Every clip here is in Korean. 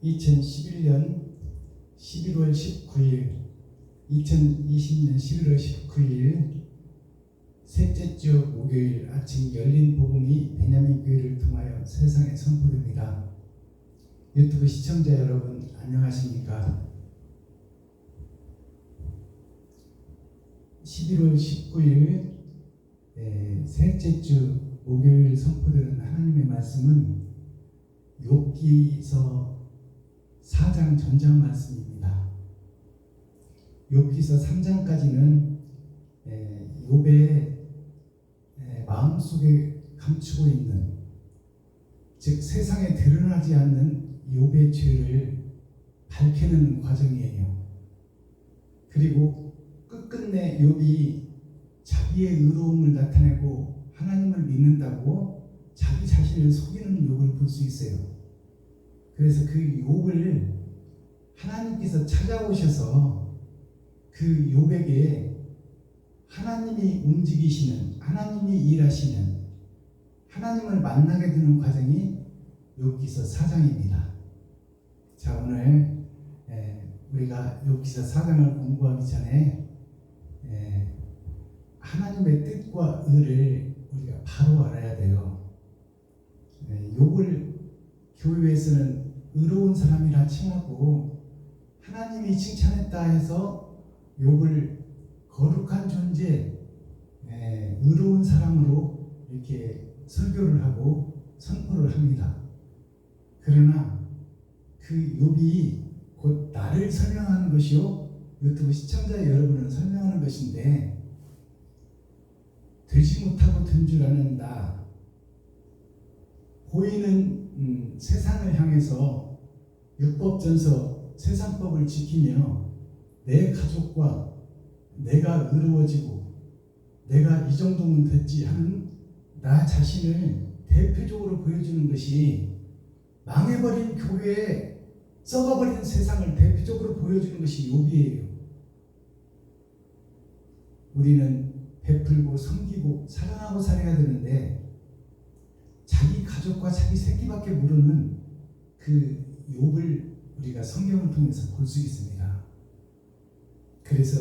2021년 11월 19일, 2020년 11월 19일 셋째 주 목요일 아침 열린 복음이 베냐민 교회를 통하여 세상에 선포됩니다. 유튜브 시청자 여러분 안녕하십니까? 11월 19일 셋째 주 목요일 선포되는 하나님의 말씀은 욥기서 4장 전장 말씀입니다. 욥기서 3장까지는 욥의 마음속에 감추고 있는, 즉 세상에 드러나지 않는 욥의 죄를 밝히는 과정이에요. 그리고 끝끝내 욥이 자기의 의로움을 나타내고 하나님을 믿는다고 자기 자신을 속이는 욥을 볼 수 있어요. 그래서 그 욥을 하나님께서 찾아오셔서 그 욥에게 하나님이 움직이시는, 하나님이 일하시는, 하나님을 만나게 되는 과정이 욥기서 4장입니다. 자, 오늘 우리가 욥기서 4장을 공부하기 전에 하나님의 뜻과 의를 우리가 바로 알아야 돼요. 욥을 교회에서는 의로운 사람이라 칭하고, 하나님이 칭찬했다 해서 욥을 거룩한 존재, 의로운 사람으로 이렇게 설교를 하고 선포를 합니다. 그러나 그 욥이 곧 나를 설명하는 것이요, 유튜브 시청자 여러분을 설명하는 것인데, 되지 못하고 된 줄 아는 나, 보이는 세상을 향해서 율법전서 세상법을 지키며 내 가족과 내가 의로워지고 내가 이 정도면 됐지 하는 나 자신을 대표적으로 보여주는 것이, 망해버린 교회에 썩어버린 세상을 대표적으로 보여주는 것이 욥이에요. 우리는 베풀고 섬기고 사랑하고 살아야 되는데 자기 가족과 자기 새끼밖에 모르는 그 욥을 우리가 성경을 통해서 볼 수 있습니다. 그래서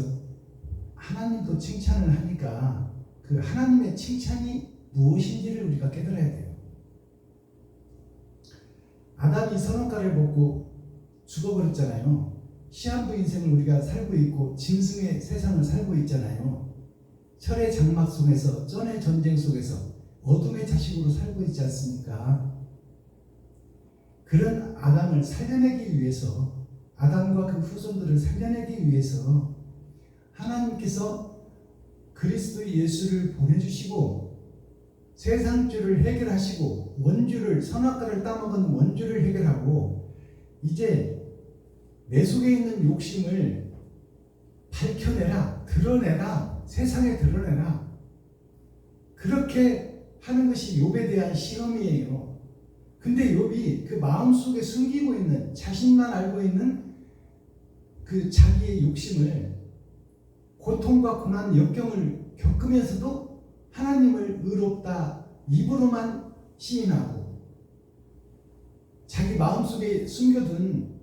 하나님도 칭찬을 하니까 그 하나님의 칭찬이 무엇인지를 우리가 깨달아야 돼요. 아담이 선악과를 먹고 죽어버렸잖아요. 시한부 인생을 우리가 살고 있고 짐승의 세상을 살고 있잖아요. 철의 장막 속에서, 쩐의 전쟁 속에서 어둠의 자식으로 살고 있지 않습니까? 그런 아담을 살려내기 위해서, 아담과 그 후손들을 살려내기 위해서 하나님께서 그리스도 예수를 보내주시고 세상죄를 해결하시고 원죄를, 선악과를 따먹은 원죄를 해결하고 이제 내 속에 있는 욕심을 밝혀내라, 드러내라, 세상에 드러내라, 그렇게 하는 것이 욥에 대한 시험이에요. 근데 욥이 그 마음속에 숨기고 있는, 자신만 알고 있는 그 자기의 욕심을, 고통과 고난, 역경을 겪으면서도 하나님을 의롭다 입으로만 시인하고 자기 마음속에 숨겨둔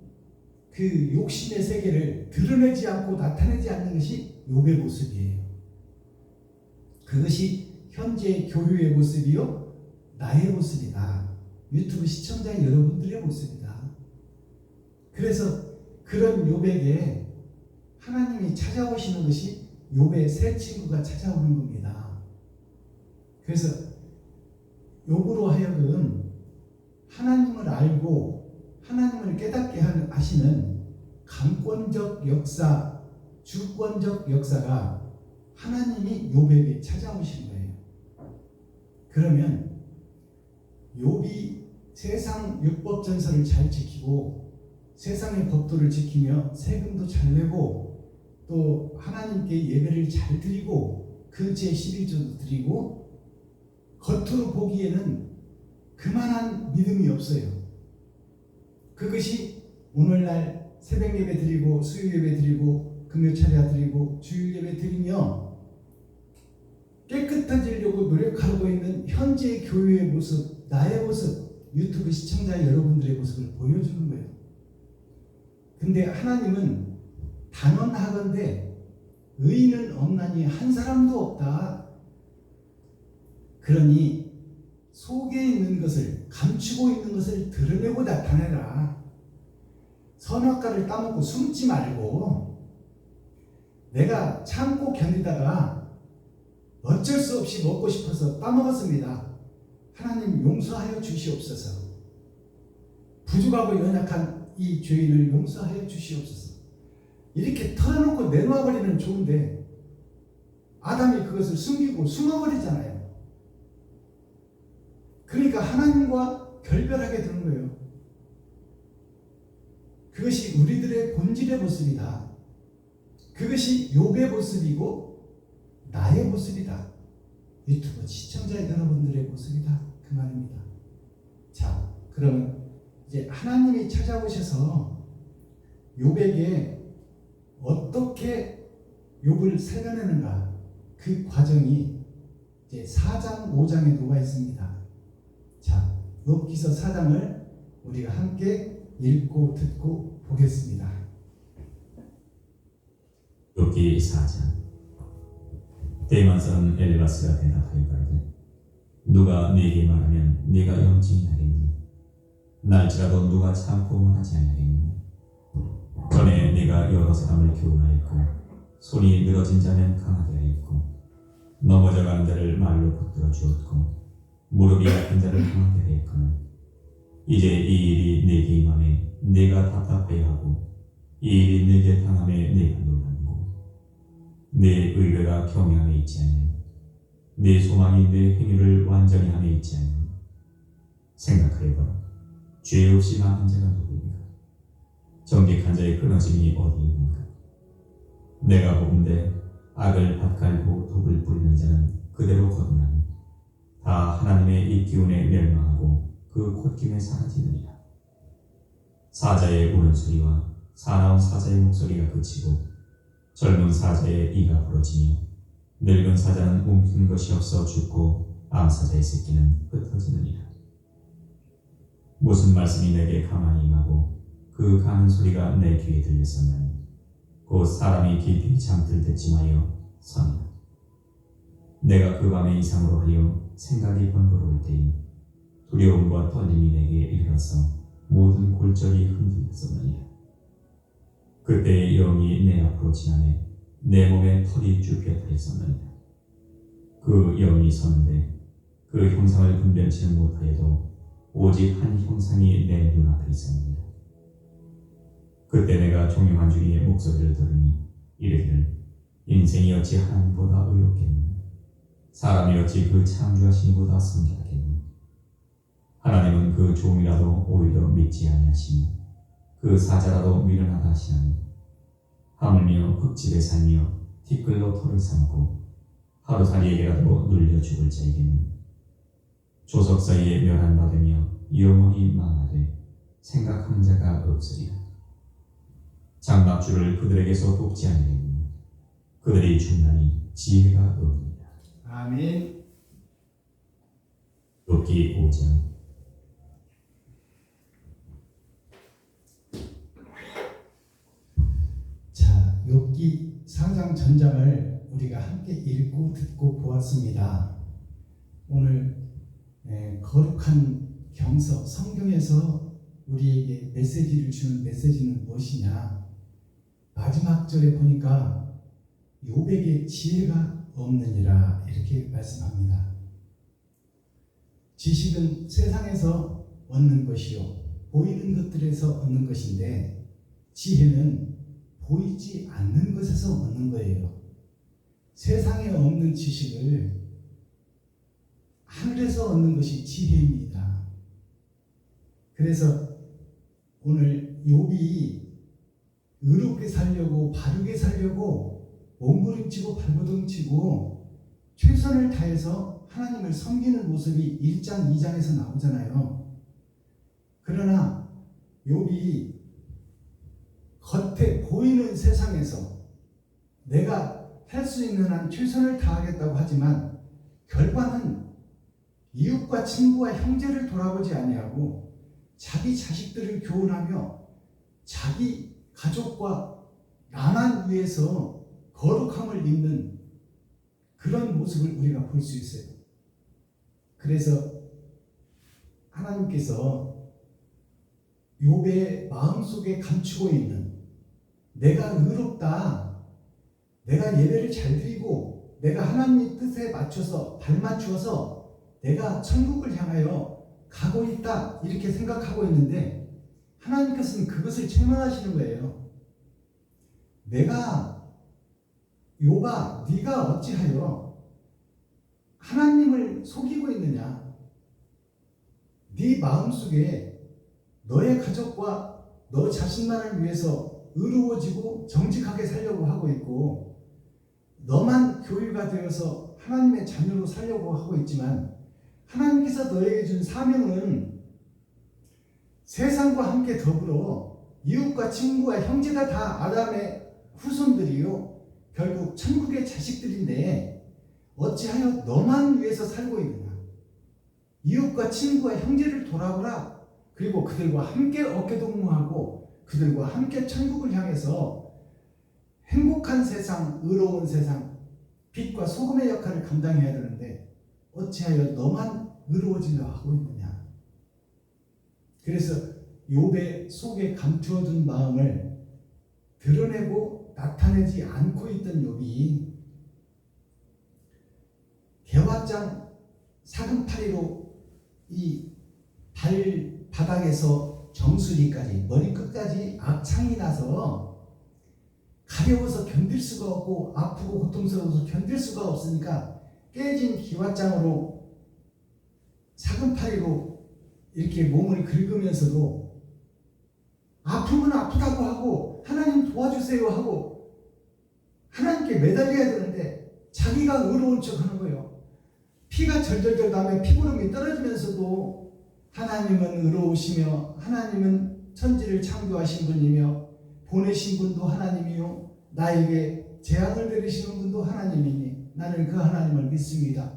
그 욕심의 세계를 드러내지 않고 나타내지 않는 것이 욥의 모습이에요. 그것이 현재 교회의 모습이요, 나의 모습이다. 유튜브 시청자 여러분들의 모습이다. 그래서 그런 욥에게 하나님이 찾아오시는 것이 욥의 새 친구가 찾아오는 겁니다. 그래서 욥으로 하여금 하나님을 알고 하나님을 깨닫게 하시는 강권적 역사, 주권적 역사가 하나님이 욥에게 찾아오신 거예요. 그러면 욥이 세상 율법 전서를 잘 지키고 세상의 법도를 지키며 세금도 잘 내고 또 하나님께 예배를 잘 드리고 그 제11조도 드리고 겉으로 보기에는 그만한 믿음이 없어요. 그것이 오늘날 새벽 예배 드리고 수요 예배 드리고 금요 차례 드리고 주일 예배 드리며 깨끗해지려고 노력하고 있는 현재 교회의 모습, 나의 모습, 유튜브 시청자 여러분들의 모습을 보여주는 거예요. 근데 하나님은 단언하건대 의인은 없나니 한 사람도 없다. 그러니 속에 있는 것을, 감추고 있는 것을 드러내고 나타내라. 선악과를 따먹고 숨지 말고, 내가 참고 견디다가 어쩔 수 없이 먹고 싶어서 따먹었습니다. 하나님 용서하여 주시옵소서. 부족하고 연약한 이 죄인을 용서하여 주시옵소서. 이렇게 털어놓고 내놓아버리면 좋은데 아담이 그것을 숨기고 숨어버리잖아요. 그러니까 하나님과 결별하게 되는 거예요. 그것이 우리들의 본질의 모습이다. 그것이 욥의 모습이고 나의 모습이다. 유튜브 시청자 여러분들의 모습이다. 그 말입니다. 자, 그러면 이제 하나님이 찾아오셔서 욥에게 어떻게 욥을 살려내는가, 그 과정이 이제 4장 5장에 녹아 있습니다. 자, 욥기서 4장을 우리가 함께 읽고 듣고 보겠습니다. 욥기 4장. 대만 사람 엘리바스가 대답하여 가로되 누가 네게 말하면 네가 영증이 나겠니? 날지라도 누가 참고 하지 아니하겠느냐? 전에 네가 여러 사람을 교훈하였고 손이 늘어진 자면 강하게 하였고 넘어져가는 자를 말로 붙들어 주었고 무릎이 아픈 자를 강하게 하였거늘 이제 이 일이 네게 임함에 네가 답답해야 하고 이 일이 네게 당함에 네가 놀라는고 네 의뢰가 경외함에 있지 아니하니 네 소망이 네 행위를 완전히 함에 있지 아니하니 생각하여봐라. 죄 없이 많은 자가 누구인가? 정직한 자의 끊어짐이 어디 있는가? 내가 보건대 악을 밭갈고 독을 뿌리는 자는 그대로 거듭나니 다 하나님의 이 기운에 멸망하고 그 콧김에 사라지느니라. 사자의 우는 소리와 사나운 사자의 목소리가 그치고 젊은 사자의 이가 부러지며 늙은 사자는 움킨 것이 없어 죽고 암사자의 새끼는 흩어지느니라. 무슨 말씀이 내게 가만히 임하고 그 가는 소리가 내 귀에 들렸었나니 곧 사람이 깊이 잠들 때쯤하여 선이라. 내가 그 밤에 이상으로 하여 생각이 번거로울 때에 두려움과 떨림이 내게 이르러서 모든 골절이 흔들렸었느니라. 그때 영이 내 앞으로 지나매 내 몸에 털이 쭈뼛하였었느니라. 그 영이 서는데 그 형상을 분변치는 못하여도 오직 한 형상이 내 눈앞에 있었느니라. 그때 내가 종용한 중의 목소리를 들으니 이르기를 인생이 어찌 하나님보다 의롭겠느냐? 사람이 어찌 그 창조하신 이보다 성결하겠느냐? 하나님은 그 종이라도 오히려 믿지 아니하시니 그 사자라도 미련하다 하시나니 하물며 흙집에 살며 티끌로 털을 삼고 하루살이에게라도 눌려 죽을 자이겠느냐? 조석 사이에 멸한 바 되며 영원히 망하되 생각하는 자가 없으리라. 장막줄을 그들에게서 돕지 아니하겠느냐? 그들이 죽나니 지혜가 없느니라. 아멘. 욥기 5장. 자, 욥기 4장 전장을 우리가 함께 읽고 듣고 보았습니다. 오늘 거룩한 경서, 성경에서 우리에게 메시지를 주는 메시지는 무엇이냐? 마지막 절에 보니까 욥에게 지혜가 없느니라 이렇게 말씀합니다. 지식은 세상에서 얻는 것이요 보이는 것들에서 얻는 것인데 지혜는 보이지 않는 것에서 얻는 거예요. 세상에 없는 지식을 하늘에서 얻는 것이 지혜입니다. 그래서 오늘 욥이 의롭게 살려고 바르게 살려고 몸부림치고 발버둥치고 최선을 다해서 하나님을 섬기는 모습이 1장 2장에서 나오잖아요. 그러나 욥이 겉에 보이는 세상에서 내가 할 수 있는 한 최선을 다하겠다고 하지만 결과는 이웃과 친구와 형제를 돌아보지 아니하고 자기 자식들을 교훈하며 자기 가족과 나만 위해서 거룩함을 입는 그런 모습을 우리가 볼 수 있어요. 그래서 하나님께서 욥의 마음속에 감추고 있는 내가 의롭다, 내가 예배를 잘 드리고 내가 하나님의 뜻에 맞춰서 발맞추어서 내가 천국을 향하여 가고 있다 이렇게 생각하고 있는데 하나님께서는 그것을 책망하시는 거예요. 내가 욥아 네가 어찌하여 하나님을 속이고 있느냐. 네 마음속에 너의 가족과 너 자신만을 위해서 의로워지고 정직하게 살려고 하고 있고 너만 교회가 되어서 하나님의 자녀로 살려고 하고 있지만 하나님께서 너에게 준 사명은 세상과 함께 더불어 이웃과 친구와 형제가 다 아담의 후손들이요 결국 천국의 자식들인데 어찌하여 너만 위해서 살고 있느냐. 이웃과 친구와 형제를 돌아보라. 그리고 그들과 함께 어깨동무하고 그들과 함께 천국을 향해서 행복한 세상, 의로운 세상, 빛과 소금의 역할을 감당해야 되는데 어찌하여 너만 의로워지려 하고 있느냐. 그래서 욥의 속에 감추어둔 마음을 드러내고 나타내지 않고 있던 욥이 개화장 사금파리로 이 발바닥에서 정수리까지 머리끝까지 악창이 나서 가려워서 견딜 수가 없고 아프고 고통스러워서 견딜 수가 없으니까 깨진 기왓장으로 사금파리로 이렇게 몸을 긁으면서도 아프면 아프다고 하고 하나님 도와주세요 하고 하나님께 매달려야 되는데 자기가 의로운 척하는 거예요. 피가 절절절 나며 피부름이 떨어지면서도 하나님은 의로우시며 하나님은 천지를 창조하신 분이며 보내신 분도 하나님이요 나에게 재앙을 내리시는 분도 하나님이니 나는 그 하나님을 믿습니다.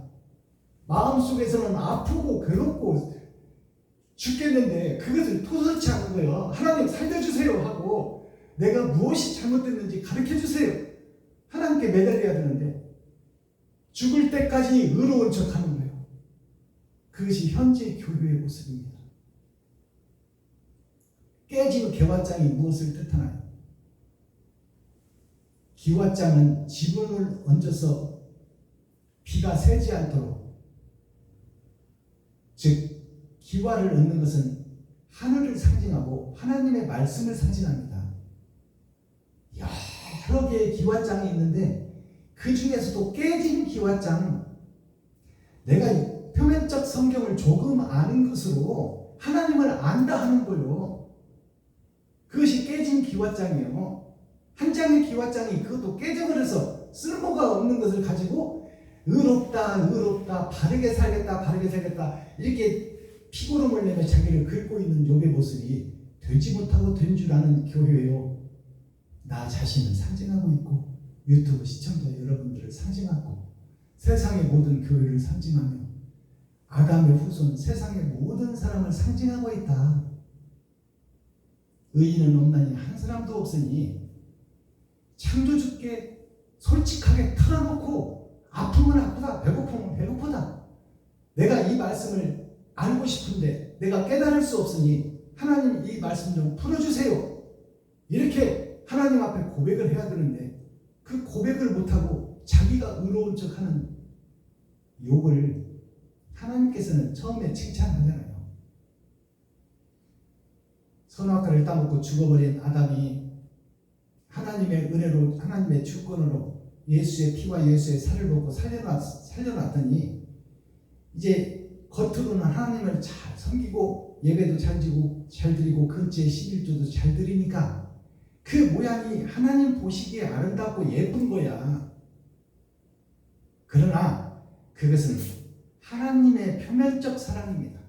마음속에서는 아프고 괴롭고 죽겠는데 그것을 토설치 않는 거예요. 하나님 살려주세요 하고 내가 무엇이 잘못됐는지 가르쳐주세요. 하나님께 매달려야 되는데 죽을 때까지 의로운 척하는 거예요. 그것이 현재 교회의 모습입니다. 깨진 개화장이 무엇을 뜻하나요? 기왓장은 지붕을 얹어서 비가 새지 않도록, 즉 기와를 얹는 것은 하늘을 상징하고 하나님의 말씀을 상징합니다. 여러 개의 기왓장이 있는데 그 중에서도 깨진 기왓장, 내가 표면적 성경을 조금 아는 것으로 하나님을 안다 하는 거요. 그것이 깨진 기왓장이에요. 한 장의 기왓장이 그것도 깨져버려서 쓸모가 없는 것을 가지고 의롭다 의롭다 바르게 살겠다 바르게 살겠다 이렇게 피고름을 내며 자기를 긁고 있는 욥의 모습이 되지 못하고 된 줄 아는 교회요. 나 자신을 상징하고 있고 유튜브 시청자 여러분들을 상징하고 세상의 모든 교회를 상징하며 아담의 후손 세상의 모든 사람을 상징하고 있다. 의인은 없나니 한 사람도 없으니 창조주께 솔직하게 털어놓고 아프면 아프다 배고프면 배고프다. 내가 이 말씀을 알고 싶은데 내가 깨달을 수 없으니 하나님 이 말씀 좀 풀어주세요. 이렇게 하나님 앞에 고백을 해야 되는데 그 고백을 못하고 자기가 의로운 척하는 욥을 하나님께서는 처음에 칭찬하잖아요. 선악과를 따먹고 죽어버린 아담이 하나님의 은혜로 하나님의 주권으로 예수의 피와 예수의 살을 먹고 살려놨더니 이제 겉으로는 하나님을 잘 섬기고 예배도 잘 지고 잘 드리고 근처에 11조도 잘 드리니까 그 모양이 하나님 보시기에 아름답고 예쁜 거야. 그러나 그것은 하나님의 표면적 사랑입니다.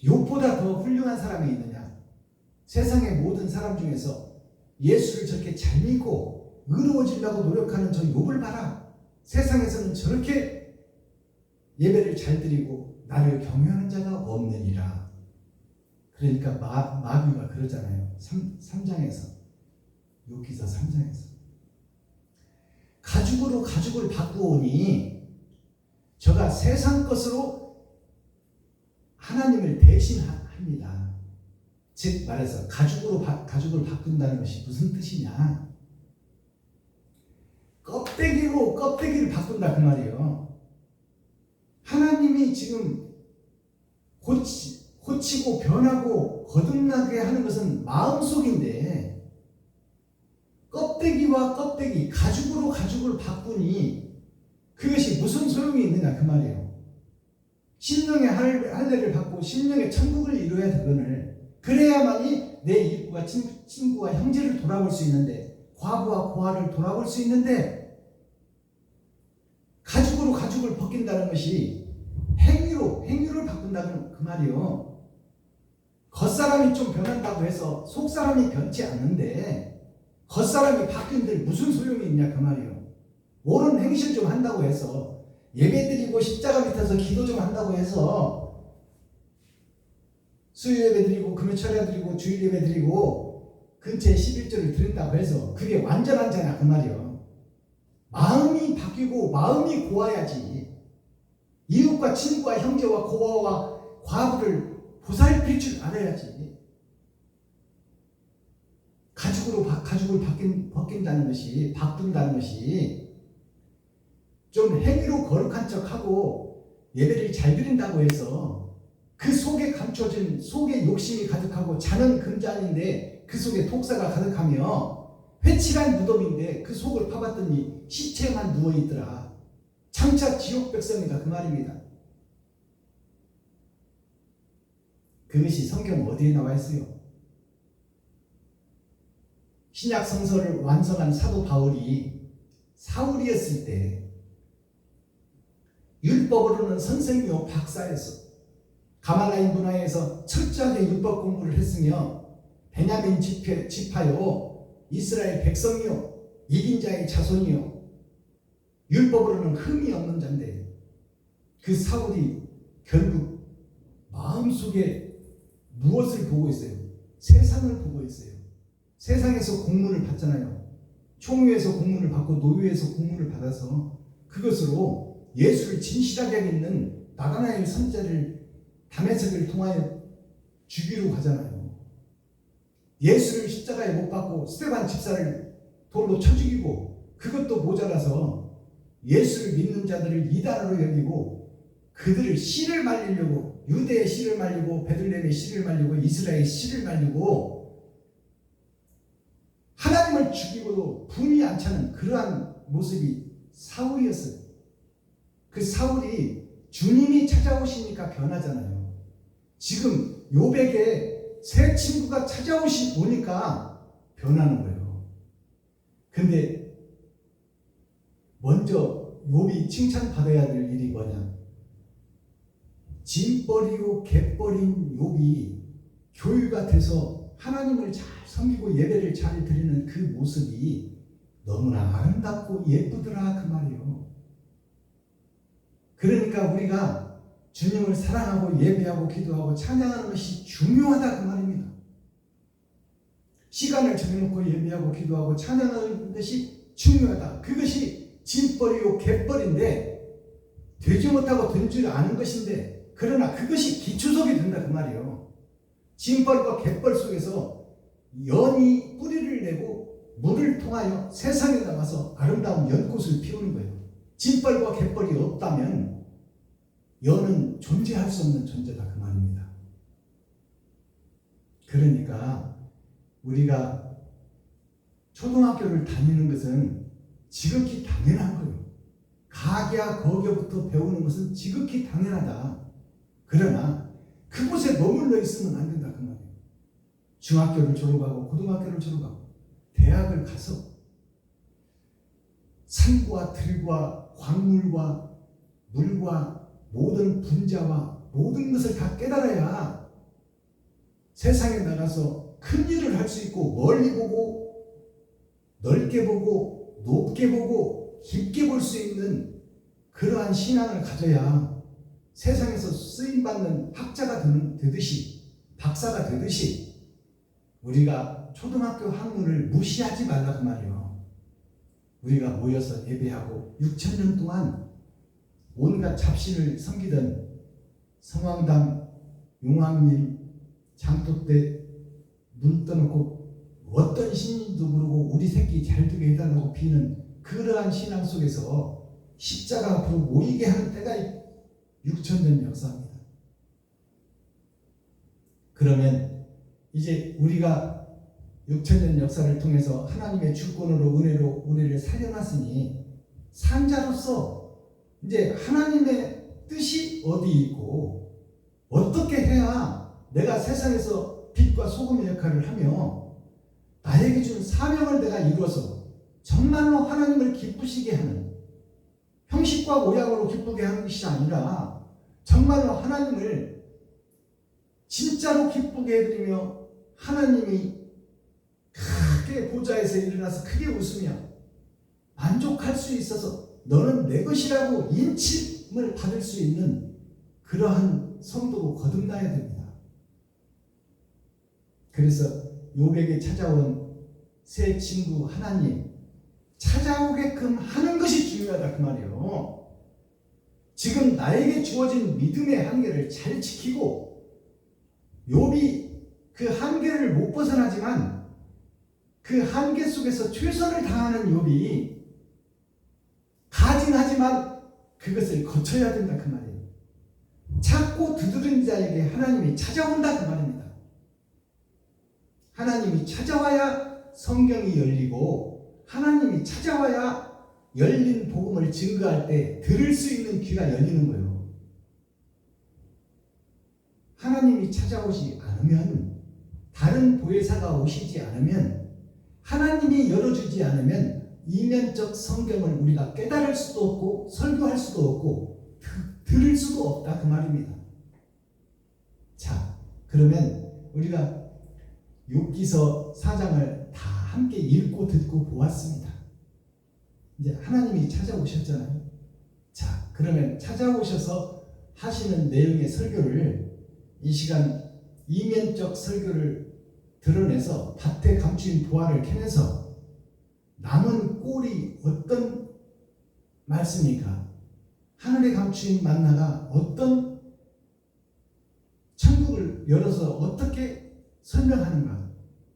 욥보다 더 훌륭한 사람이 있느냐? 세상의 모든 사람 중에서 예수를 저렇게 잘 믿고 의로워지려고 노력하는 저 욥을 봐라. 세상에서는 저렇게 예배를 잘 드리고 나를 경외하는 자가 없느니라. 그러니까 마귀가 그러잖아요. 3장에서 욥기서 3장에서. 가죽으로 가죽을 바꾸오니 저가 세상 것으로 하나님을 대신합니다. 즉 말해서 가죽을 바꾼다는 것이 무슨 뜻이냐? 껍데기로 껍데기를 바꾼다 그 말이에요. 하나님이 지금 고치고 변하고 거듭나게 하는 것은 마음속인데 껍데기와 껍데기, 가죽으로 가죽을 바꾸니 그것이 무슨 소용이 있느냐 그 말이에요. 심령의 할례를 받고 심령의 천국을 이루어야 되거늘 그래야만이 내 이웃과 친구와 형제를 돌아볼 수 있는데 과부와 고아를 돌아볼 수 있는데 가죽으로 가죽을 벗긴다는 것이 행위를 바꾼다는 그 말이요. 겉사람이 좀 변한다고 해서 속사람이 변치 않는데 겉사람이 바뀐들 무슨 소용이 있냐 그 말이요. 옳은 행실 좀 한다고 해서 예배드리고 십자가 밑에서 기도 좀 한다고 해서 수요 예배 드리고 금요철 예배 드리고 주일 예배 드리고 근처에 11조를 드린다고 해서 그게 완전한 자냐 그 말이요. 마음이 바뀌고 마음이 고와야지. 이웃과 친구와 형제와 고아와 과부를 보살필 줄 알아야지. 가죽을 벗긴다는 것이 바꾼다는 것이 좀 행위로 거룩한 척하고 예배를 잘 드린다고 해서 그 속에 감춰진 속에 욕심이 가득하고 잔은 금잔인데 그 속에 독사가 가득하며 회칠한 무덤인데 그 속을 파봤더니 시체만 누워있더라. 장차 지옥 백성이다 그 말입니다. 그것이 성경 어디에 나와 있어요? 신약 성서를 완성한 사도 바울이 사울이었을 때 율법으로는 선생이요 박사였어. 가말라인 문화에서 철저하게 율법 공부를 했으며 베냐민 지파요 이스라엘 백성이요 이긴 자의 자손이요 율법으로는 흠이 없는 자인데 그 사울이 결국 마음속에 무엇을 보고 있어요? 세상을 보고 있어요. 세상에서 공문을 받잖아요. 총회에서 공문을 받고 노예에서 공문을 받아서 그것으로 예수를 진실하게 믿는 나다나엘 선지자를 다메섹을 통하여 죽이러 가잖아요. 예수를 십자가에 못 박고 스데반 집사를 돌로 쳐 죽이고 그것도 모자라서 예수를 믿는 자들을 이단으로 여기고 그들을 씨를 말리려고 유대의 씨를 말리고 베들레헴의 씨를 말리고 이스라엘의 씨를 말리고 하나님을 죽이고도 분이 안 차는 그러한 모습이 사울이었어요. 그 사울이 주님이 찾아오시니까 변하잖아요. 지금 욥에게 새 친구가 오니까 변하는 거예요. 근데 먼저 욥이 칭찬받아야 될 일이 뭐냐? 짐버리고 갯버린 욥이 교유가 돼서 하나님을 잘 섬기고 예배를 잘 드리는 그 모습이 너무나 아름답고 예쁘더라 그 말이에요. 그러니까 우리가 주님을 사랑하고 예배하고 기도하고 찬양하는 것이 중요하다 그 말입니다. 시간을 정해놓고 예배하고 기도하고 찬양하는 것이 중요하다. 그것이 짐벌이요 갯벌인데 되지 못하고 된 줄 아는 것인데 그러나 그것이 기초석이 된다 그 말이에요. 짐벌과 갯벌 속에서 연이 뿌리를 내고 물을 통하여 세상에 나가서 아름다운 연꽃을 피우는 거예요. 짐벌과 갯벌이 없다면 연은 존재할 수 없는 존재다 그 말입니다. 그러니까 우리가 초등학교를 다니는 것은 지극히 당연한 거예요. 가계와 거교부터 배우는 것은 지극히 당연하다. 그러나 그곳에 머물러 있으면 안 된다 그 말이에요. 중학교를 졸업하고 고등학교를 졸업하고 대학을 가서 산과 들과 광물과 물과 모든 분자와 모든 것을 다 깨달아야 세상에 나가서 큰 일을 할 수 있고 멀리 보고 넓게 보고 높게 보고 깊게 볼 수 있는 그러한 신앙을 가져야 세상에서 쓰임받는 학자가 되듯이 박사가 되듯이 우리가 초등학교 학문을 무시하지 말라 그 말이에요. 우리가 모여서 예배하고 6,000년 동안 온갖 잡신을 섬기던 성황당, 용왕님, 장독대 눈 떠놓고 어떤 신인도 모르고 우리 새끼 잘 되게 해달라고 비는 그러한 신앙 속에서 십자가 앞으로 모이게 하는 때가 6,000년 역사입니다. 그러면 이제 우리가 6,000년 역사를 통해서 하나님의 주권으로 은혜로 우리를 살려놨으니 산자로서 이제 하나님의 뜻이 어디 있고 어떻게 해야 내가 세상에서 빛과 소금의 역할을 하며 나에게 준 사명을 내가 이루어서 정말로 하나님을 기쁘시게 하는, 형식과 모양으로 기쁘게 하는 것이 아니라 정말로 하나님을 진짜로 기쁘게 해드리며 하나님이 크게 보좌에서 일어나서 크게 웃으며 만족할 수 있어서 너는 내 것이라고 인침을 받을 수 있는 그러한 성도로 거듭나야 됩니다. 그래서 욥에게 찾아온 새 친구 하나님 찾아오게끔 하는 것이 중요하다 그 말이에요. 지금 나에게 주어진 믿음의 한계를 잘 지키고, 욥이 그 한계를 못 벗어나지만 그 한계 속에서 최선을 다하는 욥이 가증하지만 그것을 거쳐야 된다 그 말이에요. 찾고 두드린 자에게 하나님이 찾아온다 그 말입니다. 하나님이 찾아와야 성경이 열리고, 하나님이 찾아와야 열린 복음을 증거할 때 들을 수 있는 귀가 열리는 거예요. 하나님이 찾아오지 않으면, 다른 보혜사가 오시지 않으면, 하나님이 열어주지 않으면 이면적 성경을 우리가 깨달을 수도 없고 설교할 수도 없고 들을 수도 없다 그 말입니다. 자, 그러면 우리가 욥기서 4장을 다 함께 읽고 듣고 보았습니다. 이제 하나님이 찾아오셨잖아요. 자, 그러면 찾아오셔서 하시는 내용의 설교를 이 시간 이면적 설교를 드러내서 밭에 감추인 보화를 캐내서 남은 꼴이 어떤 말씀입니까? 하늘에 감추인 만나가 어떤 천국을 열어서 어떻게 설명하는가,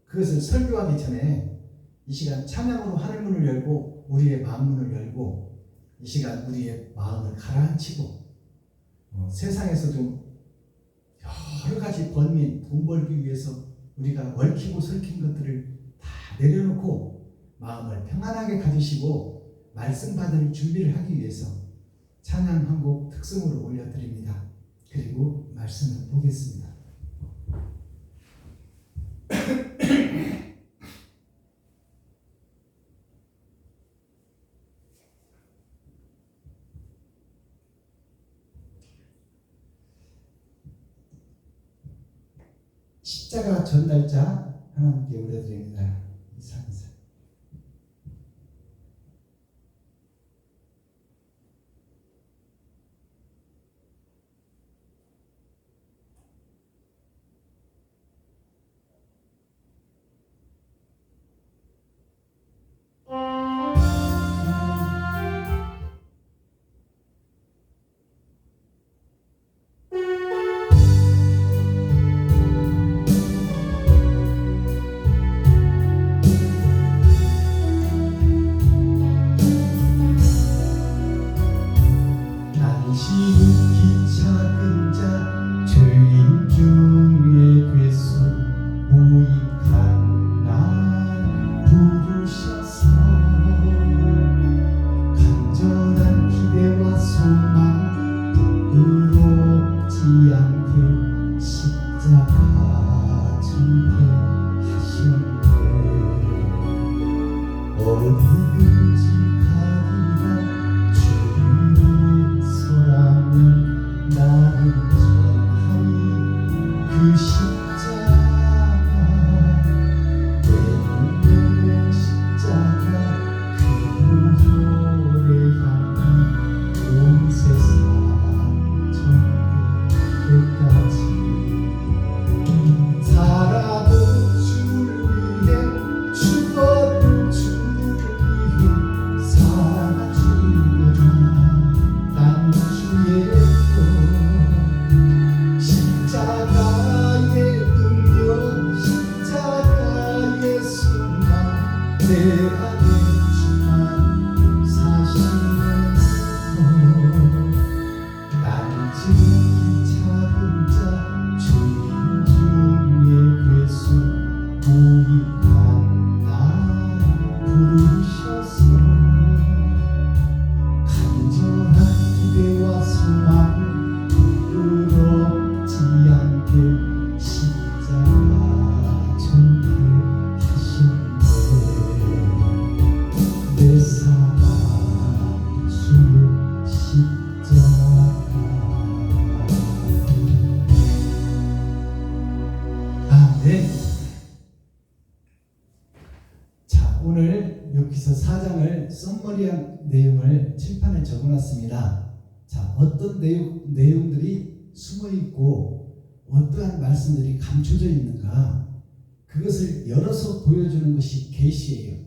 그것을 설교하기 전에 이 시간 찬양으로 하늘 문을 열고 우리의 마음 문을 열고 이 시간 우리의 마음을 가라앉히고 세상에서 좀 여러 가지 번민, 돈 벌기 위해서 우리가 얽히고 설킨 것들을 다 내려놓고 마음을 평안하게 가지시고 말씀 받을 준비를 하기 위해서 찬양 한 곡 특성으로 올려드립니다. 그리고 말씀을 보겠습니다. 십자가 전달자 하나님께 올려드립니다. 이상사. 내가 됐지만 사실은 난 지금 기차 혼자 주님 중에 괴수 우리가 나 부르셔서 간절한 기대와 소망 부끄럽지 않게 십자가 전개하시네. 내 사랑 주의 십자가. 아멘. 자, 오늘 욥기서 4장을 썸머리한 내용을 칠판에 적어놨습니다. 자, 어떤 내용들이 숨어있고 어떠한 말씀들이 감춰져 있는가, 그것을 열어서 보여주는 것이 계시예요.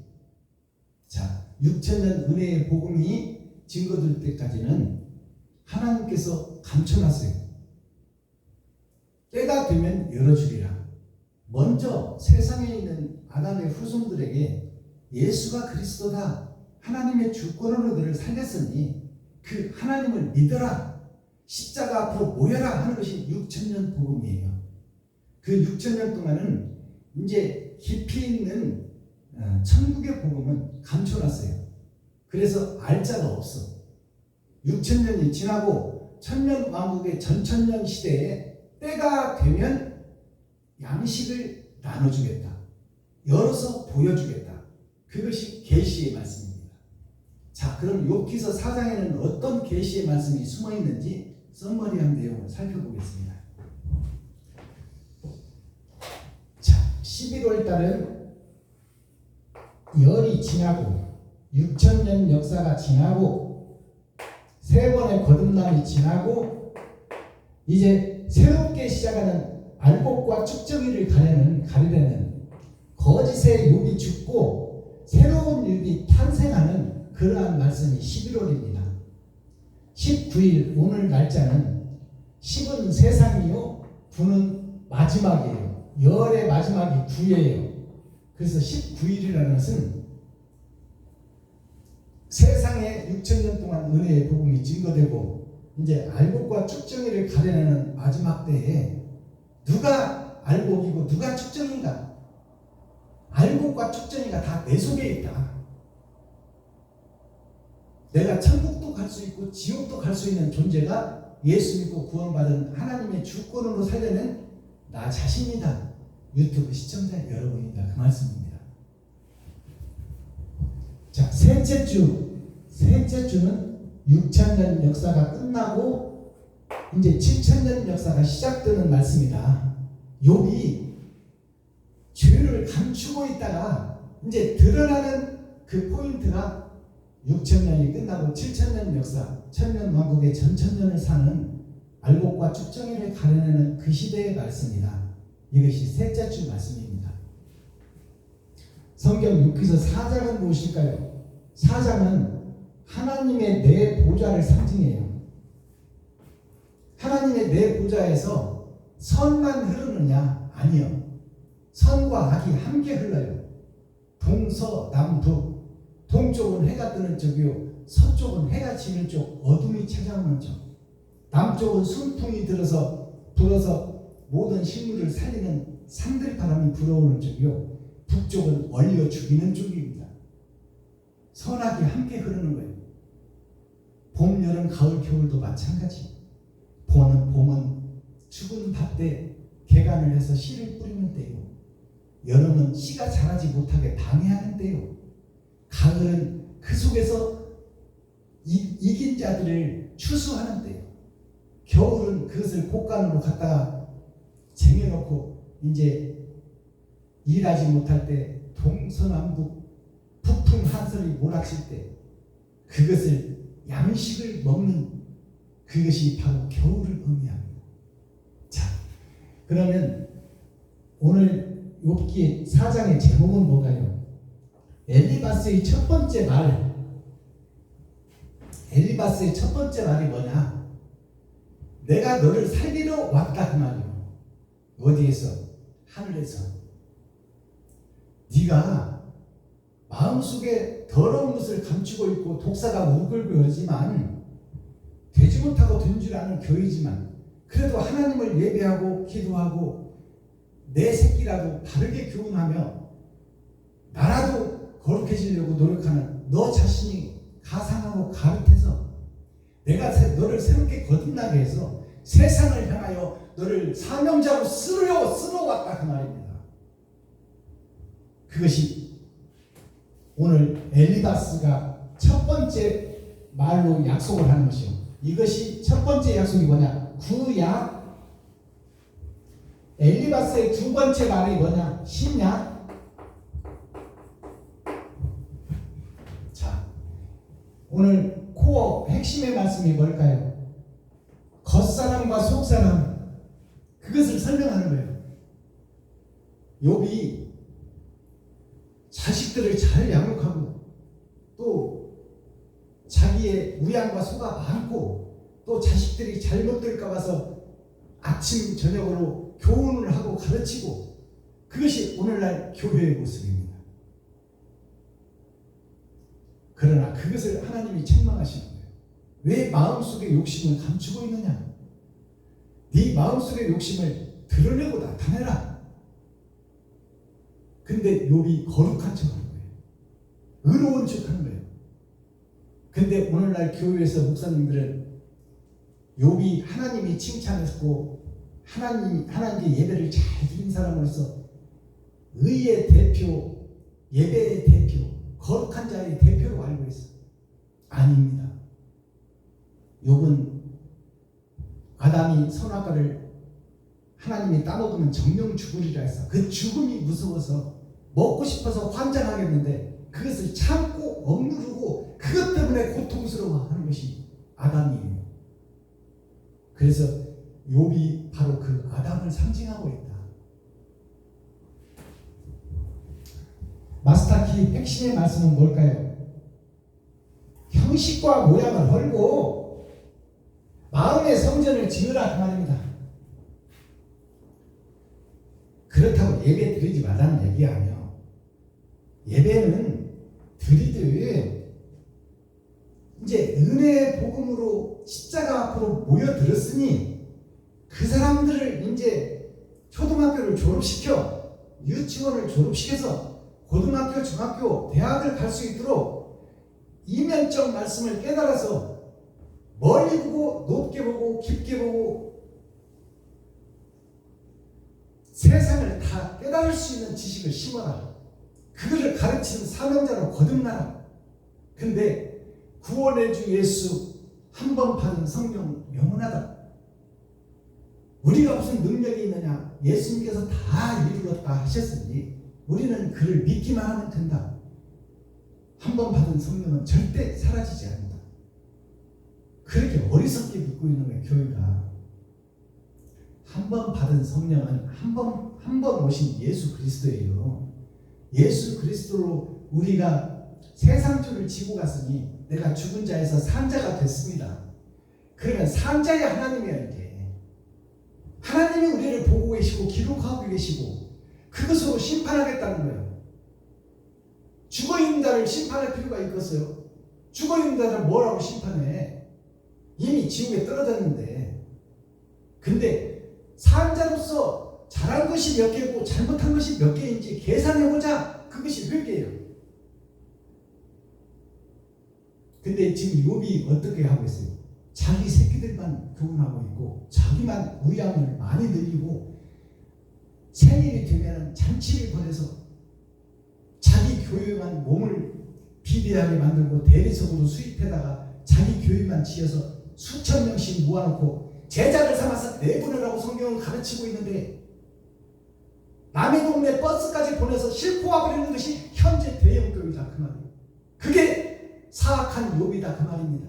자, 6천년 은혜의 복음이 증거될 때까지는 하나님께서 감춰놨어요. 때가 되면 열어주리라. 먼저 세상에 있는 아담의 후손들에게 예수가 그리스도다, 하나님의 주권으로 너를 살렸으니 그 하나님을 믿어라, 십자가 앞으로 모여라 하는 것이 6천년 복음이에요. 그 6천년 동안은 이제 깊이 있는 천국의 복음은 감춰놨어요. 그래서 알 자가 없어. 6천년이 지나고 천년 왕국의 전천년 시대에 때가 되면 양식을 나눠주겠다, 열어서 보여주겠다. 그것이 계시의 말씀입니다. 자, 그럼 욥기서 4장에는 어떤 계시의 말씀이 숨어있는지 썸머리한 내용을 살펴보겠습니다. 자, 11월 달은 열이 지나고 6천년 역사가 지나고 세 번의 거듭남이 지나고 이제 새롭게 시작하는 알곡과 쭉정이를 가리려는 거짓의 욥이 죽고 새로운 욥이 탄생하는 그러한 말씀이 11월입니다. 19일 오늘 날짜는 10은 세상이요 9는 마지막이에요. 열의 마지막이 9예요. 그래서 19일이라는 것은 세상에 6천년 동안 은혜의 복음이 증거되고 이제 알곡과 쭉정이를 가려내는 마지막 때에 누가 알곡이고 누가 쭉정인가? 알곡과 쭉정이가 다 내 속에 있다. 내가 천국도 갈 수 있고 지옥도 갈 수 있는 존재가 예수 믿고 구원받은 하나님의 주권으로 살려낸 나 자신이다. 유튜브 시청자 여러분이다. 그 말씀입니다. 자, 셋째 주는 6천년 역사가 끝나고 이제 7천년 역사가 시작되는 말씀이다. 욥이 죄를 감추고 있다가 이제 드러나는 그 포인트가 6천년이 끝나고 7천년 역사, 천년 왕국의 전천년을 사는 알곡과 쭉정이를 가려내는 그 시대의 말씀이다. 이것이 셋째 주 말씀입니다. 성경 욥기서 4장은 무엇일까요? 4장은 하나님의 내 보좌를 상징해요. 하나님의 내 보좌에서 선만 흐르느냐? 아니요. 선과 악이 함께 흘러요. 동서남북, 동쪽은 해가 뜨는 쪽이요, 서쪽은 해가 지는 쪽, 어둠이 찾아오는 쪽, 남쪽은 순풍이 불어서 모든 식물을 살리는 산들바람이 불어오는 쪽이요, 북쪽은 얼려 죽이는 쪽입니다. 선악이 함께 흐르는 거예요. 봄, 여름, 가을, 겨울도 마찬가지. 봄은 죽은 밭에 개간을 해서 씨를 뿌리는 때요, 여름은 씨가 자라지 못하게 방해하는 때요, 가을은 그 속에서 이긴 자들을 추수하는 때요, 겨울은 그것을 곡간으로 갖다가 쟁여놓고 이제 일하지 못할 때, 동서남북 북풍 한설이 몰아칠 때 그것을 양식을 먹는 그것이 바로 겨울을 의미합니다. 자, 그러면 오늘 욥기 4장의 제목은 뭔가요? 엘리바스의 첫 번째 말. 엘리바스의 첫 번째 말이 뭐냐? 내가 너를 살리러 왔다 그 말이에요. 어디에서? 하늘에서. 네가 마음속에 더러운 것을 감추고 있고 독사가 우글거리지만 되지 못하고 된 줄 아는 교회지만 그래도 하나님을 예배하고 기도하고 내 새끼라도 바르게 교훈하며 나라도 거룩해지려고 노력하는 너 자신이 가상하고 가르쳐서 내가 너를 새롭게 거듭나게 해서 세상을 향하여 너를 사명자로 쓰러왔다 그 말입니다. 그것이 오늘 엘리바스가 첫 번째 말로 약속을 하는 것이요. 이것이 첫 번째 약속이 뭐냐? 구약. 엘리바스의 두 번째 말이 뭐냐? 신약. 자, 오늘 코어 핵심의 말씀이 뭘까요? 겉사람과 속사람, 그것을 설명하는 거예요. 욥이 자식들을 잘 양육하고 또 자기의 우양과 소가 많고 또 자식들이 잘못될까 봐서 아침 저녁으로 교훈을 하고 가르치고, 그것이 오늘날 교회의 모습입니다. 그러나 그것을 하나님이 책망하시는 거예요. 왜 마음속에 욕심을 감추고 있느냐? 네 마음속의 욕심을 드러내고 나타내라. 근데 욥이 거룩한 척하는 거예요. 의로운 척하는 거예요. 근데 오늘날 교회에서 목사님들은 욥이 하나님이 칭찬했고 하나님께 예배를 잘 드린 사람으로서 의의 대표, 예배의 대표, 거룩한 자의 대표로 알고 있어요. 아닙니다. 욥은 아담이 선악과를 하나님이 따먹으면 정령 죽으리라 해서 그 죽음이 무서워서 먹고 싶어서 환장하겠는데 그것을 참고 억누르고 그것 때문에 고통스러워하는 것이 아담이에요. 그래서 욥이 바로 그 아담을 상징하고 있다. 마스터키 핵심의 말씀은 뭘까요? 형식과 모양을 헐고 마음의 성전을 지으라 그 말입니다. 그렇다고 예배 드리지 말라는 얘기가 아니에요. 예배는 드리듯 이제 은혜의 복음으로 십자가 앞으로 모여들었으니 그 사람들을 이제 초등학교를 졸업시켜 유치원을 졸업시켜서 고등학교, 중학교, 대학을 갈 수 있도록 이면적 말씀을 깨달아서 멀리 보고 높게 보고 깊게 보고 세상을 다 깨달을 수 있는 지식을 심어라. 그것을 가르치는 사명자로 거듭나라. 근데 구원의 주 예수 한 번 받은 성령 영원하다. 우리가 무슨 능력이 있느냐? 예수님께서 다 이루었다 하셨으니 우리는 그를 믿기만 하면 된다. 한 번 받은 성령은 절대 사라지지 않는다. 그렇게 어리석게 믿고 있는 거예요. 교회가. 한 번 받은 성령은 한 번 오신 예수 그리스도예요. 예수 그리스도로 우리가 세상줄을 지고 갔으니 내가 죽은 자에서 산 자가 됐습니다. 그러면 산 자의 하나님이야. 이제 하나님이 우리를 보고 계시고 기록하고 계시고 그것으로 심판하겠다는 거예요. 죽어있는 자를 심판할 필요가 있겠어요? 죽어있는 자를 뭐라고 심판해? 이미 지옥에 떨어졌는데. 근데 산 자로서 잘한 것이 몇 개고 잘못한 것이 몇 개인지 계산해보자. 그것이 회개예요. 근데 지금 욥이 어떻게 하고 있어요? 자기 새끼들만 교훈하고 있고 자기만 우양을 많이 늘리고 생일이 되면 잔치를 보내서 자기 교회만 몸을 비대하게 만들고 대리석으로 수입해다가 자기 교회만 지어서 수천 명씩 모아놓고 제자를 삼아서 내보내라고 성경을 가르치고 있는데 남의 동네 버스까지 보내서 싣고 와버리는 것이 현재 대형교회다 그 말이에요. 그게 사악한 욥이다 그 말입니다.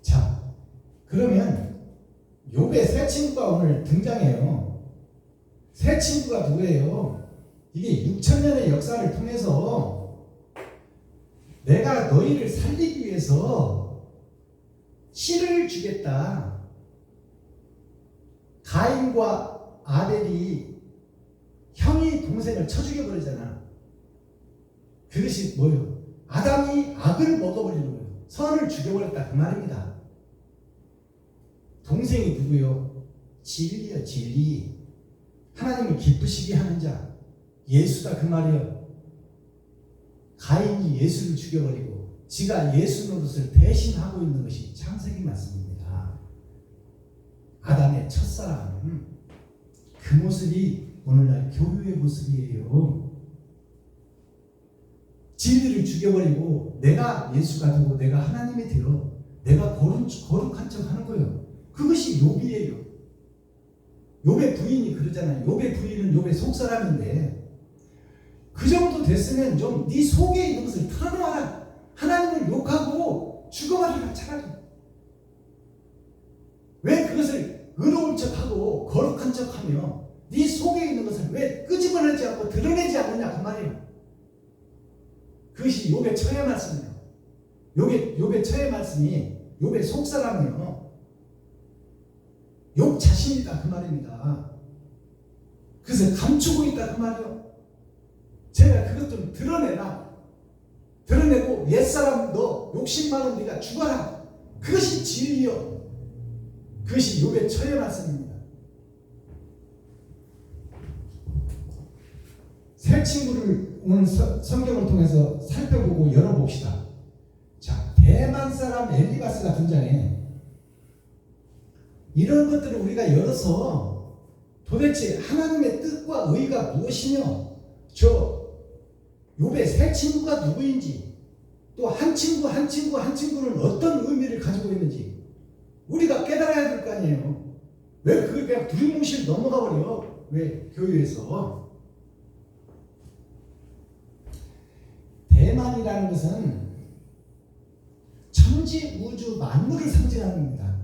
자, 그러면 욥의 새 친구가 오늘 등장해요. 새 친구가 누구예요? 이게 6,000년의 역사를 통해서 내가 너희를 살리기 위해서 씨를 주겠다. 가인과 아벨이 형이 동생을 쳐 죽여버리잖아. 그것이 뭐예요? 아담이 악을 먹어버리는 거예요. 선을 죽여버렸다 그 말입니다. 동생이 누구요? 진리요, 진리. 하나님을 기쁘시게 하는 자. 예수다 그 말이요. 가인이 예수를 죽여버리고 지가 예수 노릇을 대신하고 있는 것이 창세기 말씀입니다. 아담의 첫사랑. 그 모습이 오늘날 교회의 모습이에요. 진리를 죽여버리고 내가 예수가 되고 내가 하나님이 되어 내가 거룩한 척 하는 거예요. 그것이 욥이에요. 욥의 부인이 그러잖아요. 욥의 부인은 욥의 속사람인데 그 정도 됐으면 좀 네 속에 있는 것을 털어놓아라. 하나님을 욕하고 죽어버리라 차라리. 왜 그것을 의로운 척하고 거룩한 척하며 네 속에 있는 것을 왜 끄집어내지 않고 드러내지 않느냐 그 말이에요. 그것이 욥의 처의 말씀이에요. 욥의 처의 말씀이 욥의 속사람이에요. 욥 자신이다 그 말입니다. 그것을 감추고 있다 그 말이에요. 제가 그것 좀 드러내라. 드러내고 옛사람 너 욕심 많은 네가 죽어라. 그것이 진리요. 그것이 욥의 처의 말씀입니다. 새 친구를 오늘 성경을 통해서 살펴보고 열어봅시다. 자, 대만 사람 엘리바스가 등장해. 이런 것들을 우리가 열어서 도대체 하나님의 뜻과 의가 무엇이며 저 욥의 새 친구가 누구인지 또 한 친구는 어떤 의미를 가지고 있는지 우리가 깨달아야 될 거 아니에요. 왜 그걸 그냥 두리뭉실 넘어가 버려? 왜 교회에서? 대만이라는 것은 천지 우주 만물을 상징하는 겁니다.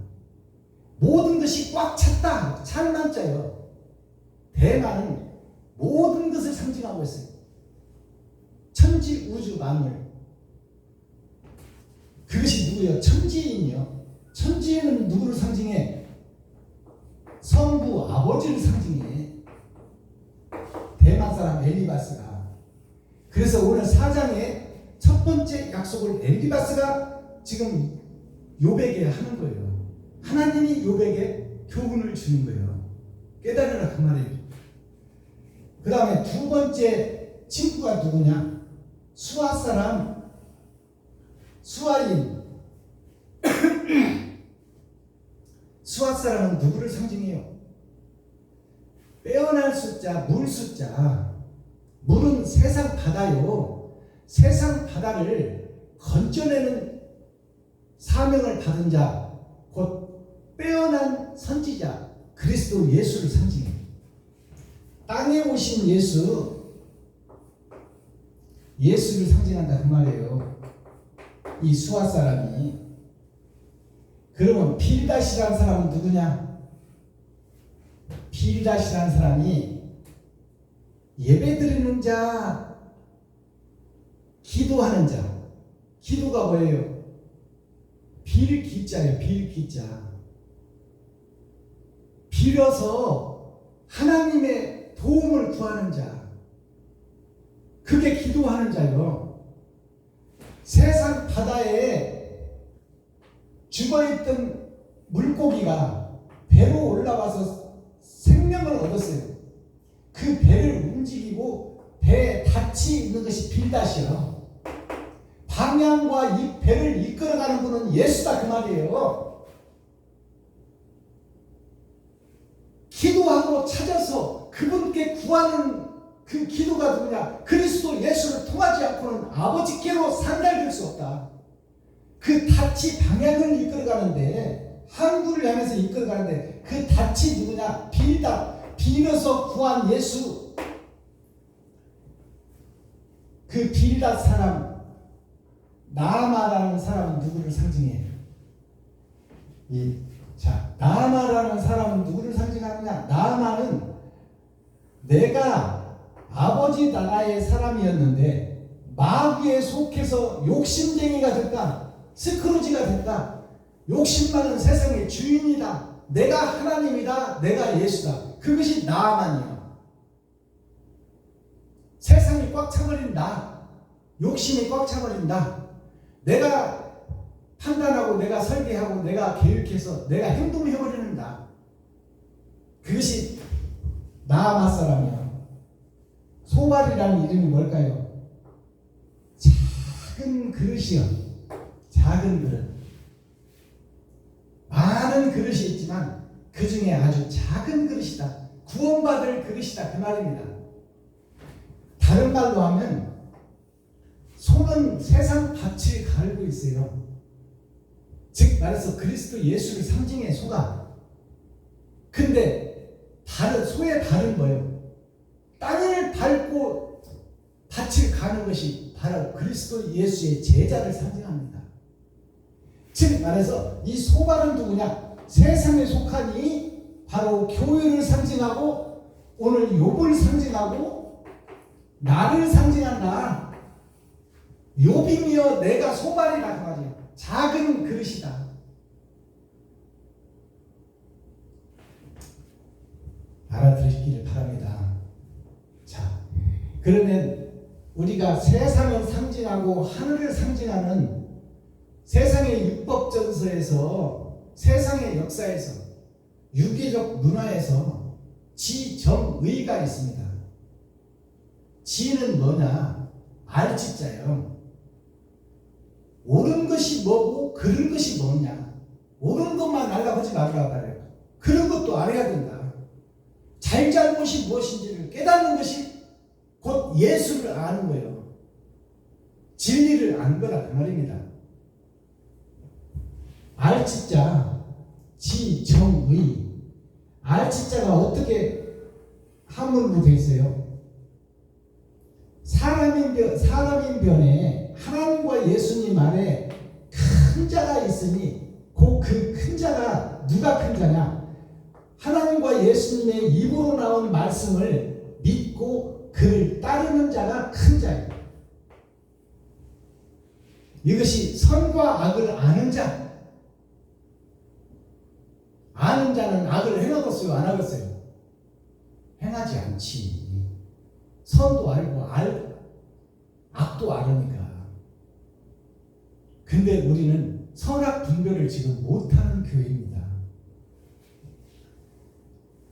모든 것이 꽉 찼다. 찬만자요. 대만은 모든 것을 상징하고 있어요. 천지 우주 만물. 그것이 누구예요? 천지인이요. 천지인은 누구를 상징해? 성부 아버지를 상징해. 대만 사람 엘리바스가. 그래서 오늘 4장의 첫 번째 약속을 엘리바스가 지금 욥에게 하는 거예요. 하나님이 욥에게 교훈을 주는 거예요. 깨달으라 그 말이에요. 그 다음에 두 번째 친구가 누구냐? 수아 사람 수아인. 수아 사람은 누구를 상징해요? 빼어날 숫자, 물 숫자. 물은 세상 바다요. 세상 바다를 건져내는 사명을 받은 자, 곧 빼어난 선지자 그리스도 예수를 상징해요. 땅에 오신 예수를 상징한다 그 말이에요. 이 수아 사람이. 그러면 빌닷이라는 사람은 누구냐? 빌닷이라는 사람이 예배드리는 자, 기도하는 자. 기도가 뭐예요? 빌기자예요. 빌기자. 빌어서 하나님의 도움을 구하는 자. 그게 기도하는 자요. 세상 바다에 죽어있던 물고기가 배로 올라와서 생명을 얻었어요. 그 배를 움직이고 배에 닻이 있는 것이 빌닷이요. 방향과 이 배를 이끌어가는 분은 예수다 그 말이에요. 기도하고 찾아서 그분께 구하는 그 기도가 누구냐? 그리스도 예수를 통하지 않고는 아버지께로 상달될 수 없다. 그 닻이 방향을 이끌어가는데 항구를 향해서 이끌어가는데 그 닻이 누구냐? 빌닷. 빌어서 구한 예수. 그 빌닷 사람 나아마라는 사람은 누구를 상징해? 나아마라는 사람은 누구를 상징하느냐? 나아마는 내가 아버지 나라의 사람이었는데 마귀에 속해서 욕심쟁이가 됐다. 스크루지가 됐다. 욕심 많은 세상의 주인이다. 내가 하나님이다. 내가 예수다. 그것이 나아만이에요. 세상이 꽉 차버린다. 욕심이 꽉 차버린다. 내가 판단하고 내가 설계하고 내가 계획해서 내가 행동해버리는다. 그것이 나아맛 사람이야. 소발이라는 이름이 뭘까요? 작은 그릇이요. 작은 그릇. 많은 그릇이 있지만 그 중에 아주 작은 그릇이다. 구원받을 그릇이다. 그 말입니다. 다른 말로 하면 소는 세상 밭을 갈고 있어요. 즉 말해서 그리스도 예수를 상징해 소가. 근데 소의 발은 뭐예요? 땅을 밟고 밭을 가는 것이 바로 그리스도 예수의 제자를 상징합니다. 즉 말해서 이 소발은 누구냐? 세상에 속하니 바로 교회를 상징하고 오늘 욥을 상징하고 나를 상징한다. 욥이며 내가 소발이라 그 말이에요. 작은 그릇이다. 알아들으시기를 바랍니다. 자, 그러면 우리가 세상을 상징하고 하늘을 상징하는 세상의 율법전서에서 세상의 역사에서 유기적 문화에서 지정의가 있습니다. 지는 뭐냐? 알지자예요. 옳은 것이 뭐고 그른 것이 뭐냐? 옳은 것만 알아보지 말으라 말해요. 그런 것도 알아야 된다. 잘잘못이 무엇인지를 깨닫는 것이 곧 예수를 아는 거예요. 진리를 아는 거라 그 말입니다. 알지자, 지정의. 알지자가 어떻게 한문으로 되어 있어요? 사람인 변에 하나님과 예수님 안에 큰 자가 있으니 그 큰 자가 누가 큰 자냐? 하나님과 예수님의 입으로 나온 말씀을 믿고 그를 따르는 자가 큰 자예요. 이것이 선과 악을 아는 자. 아는 자는 악을 행하겠어요? 안 하겠어요? 행하지 않지. 선도 알고 악도 알으니까. 근데 우리는 선악 분별을 지금 못하는 교회입니다.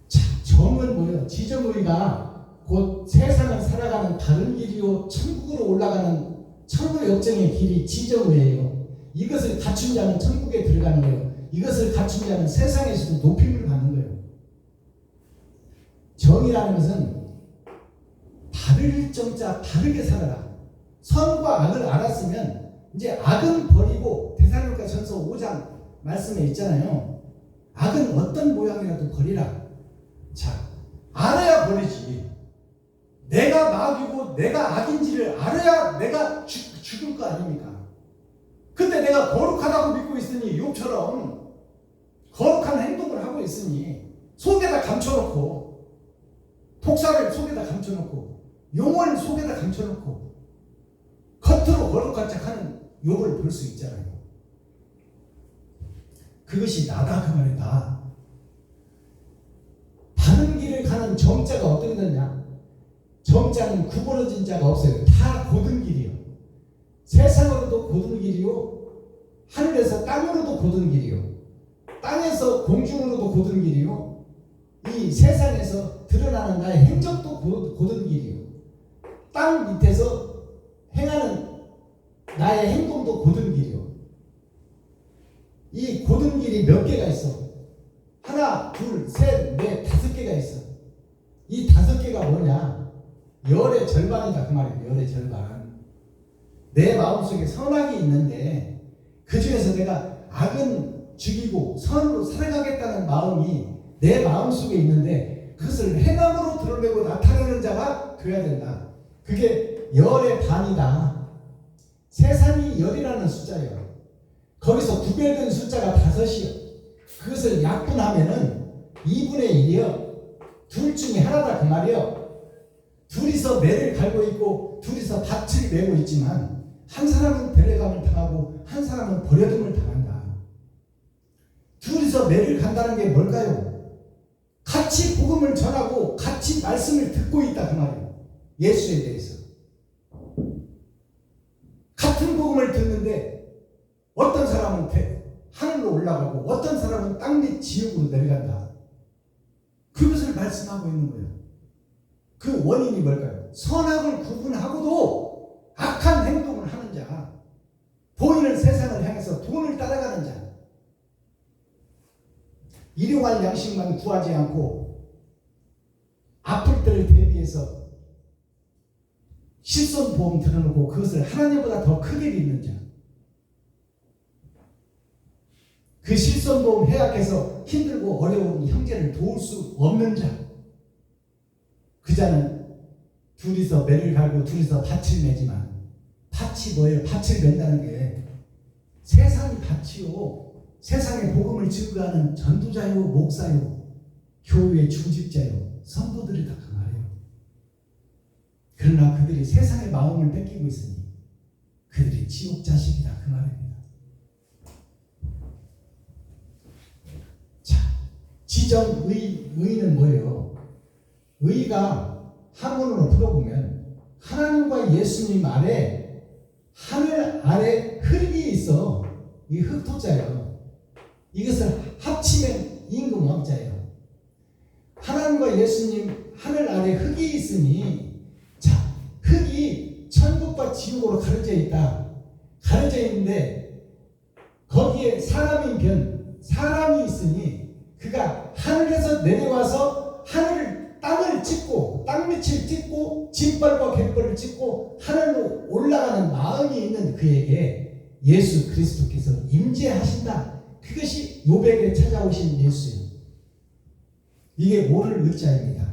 자, 정은 뭐예요? 지정의가 곧 세상을 살아가는 다른 길이요 천국으로 올라가는 천국 역정의 길이 지정의예요. 이것을 갖춘 자는 천국에 들어가는 거예요. 이것을 갖춘 자는 세상에서도 높임을 받는 거예요. 정이라는 것은 바를 정자 바르게 살아라. 선과 악을 알았으면 이제 악은 버리고 데살로니가전서 5장 말씀에 있잖아요. 악은 어떤 모양이라도 버리라. 자, 알아야 버리지. 내가 마귀고 내가 악인지를 알아야 내가 죽을 거 아닙니까? 근데 내가 거룩하다고 믿고 있으니 욥처럼 거룩한 행동을 하고 있으니 속에다 감춰놓고 독사를 속에다 감춰놓고 용을 속에다 감춰놓고 겉으로 거룩한 척하는 욥을 볼 수 있잖아요. 그것이 나다 그 말이다. 바른 길을 가는 정자가 어떻게 되냐? 정자는 구부러진 자가 없어요. 다 곧은 길이요. 세상으로도 곧은 길이요. 하늘에서 땅으로도 곧은 길이요. 땅에서 공중으로도 곧은 길이요. 이 세상에서 드러나는 나의 행적도 곧은 길이요. 땅 밑에서 행하는 나의 행동도 곧은 길이요. 이 곧은 길이 몇 개가 있어? 하나, 둘, 셋, 넷, 5개가 있어. 이 5개가 뭐냐? 열의 절반이다 그 말이에요. 열의 절반. 내 마음속에 선악이 있는데 그 중에서 내가 악은 죽이고 선으로 살아가겠다는 마음이 내 마음속에 있는데 그것을 행함으로 드러내고 나타내는 자가 되어야 된다. 그게 열의 반이다. 세상이 열이라는 숫자예요. 거기서 구별된 숫자가 5이요. 그것을 약분하면은 2분의 1이요. 둘 중에 하나다 그 말이요. 둘이서 매를 갈고 있고 둘이서 밭을 메고 있지만 한 사람은 데려감을 당하고 한 사람은 버려둠을 당한다. 둘이서 매를 간다는 게 뭘까요? 같이 복음을 전하고 같이 말씀을 듣고 있다 그 말이에요. 예수에 대해서. 같은 복음을 듣는데 어떤 사람은 하늘로 올라가고 어떤 사람은 땅밑 지옥으로 내려간다. 그것을 말씀하고 있는 거예요. 그 원인이 뭘까요? 선악을 구분하고도 악한 행동을 하는 자, 보이는 세상을 향해서 돈을 따라가는 자, 일용할 양식만 구하지 않고 아플 때를 대비해서 실손보험 들어놓고 그것을 하나님보다 더 크게 믿는 자, 그 실손보험 해약해서 힘들고 어려운 형제를 도울 수 없는 자, 그 자는 둘이서 매를 갈고 둘이서 밭을 매지만, 밭이 뭐예요? 밭을 맨다는 게 세상이 밭이요, 세상에 복음을 증거하는 전도자요, 목사요, 교회의 중직자요, 성도들이다 그 말이에요. 그러나 그들이 세상의 마음을 뺏기고 있으니 그들이 지옥 자식이다 그 말입니다. 자, 의는 뭐예요? 의가 한문으로 풀어보면 하나님과 예수님 아래, 하늘 아래 흙이 있어. 이 흙토자예요. 이것을 합치면 임금왕자예요. 하나님과 예수님 하늘 아래 흙이 있으니, 자, 흙이 천국과 지옥으로 가려져 있다. 가려져 있는데 거기에 사람이 있으니 그가 하늘에서 내려와서 땅을 찍고 땅밑을 찍고 짐벌과 갯벌을 찍고 하늘로 올라가는 마음이 있는 그에게 예수 그리스도께서 임재하신다. 그것이 요백에 찾아오신 예수예요. 이게 오를 의자입니다.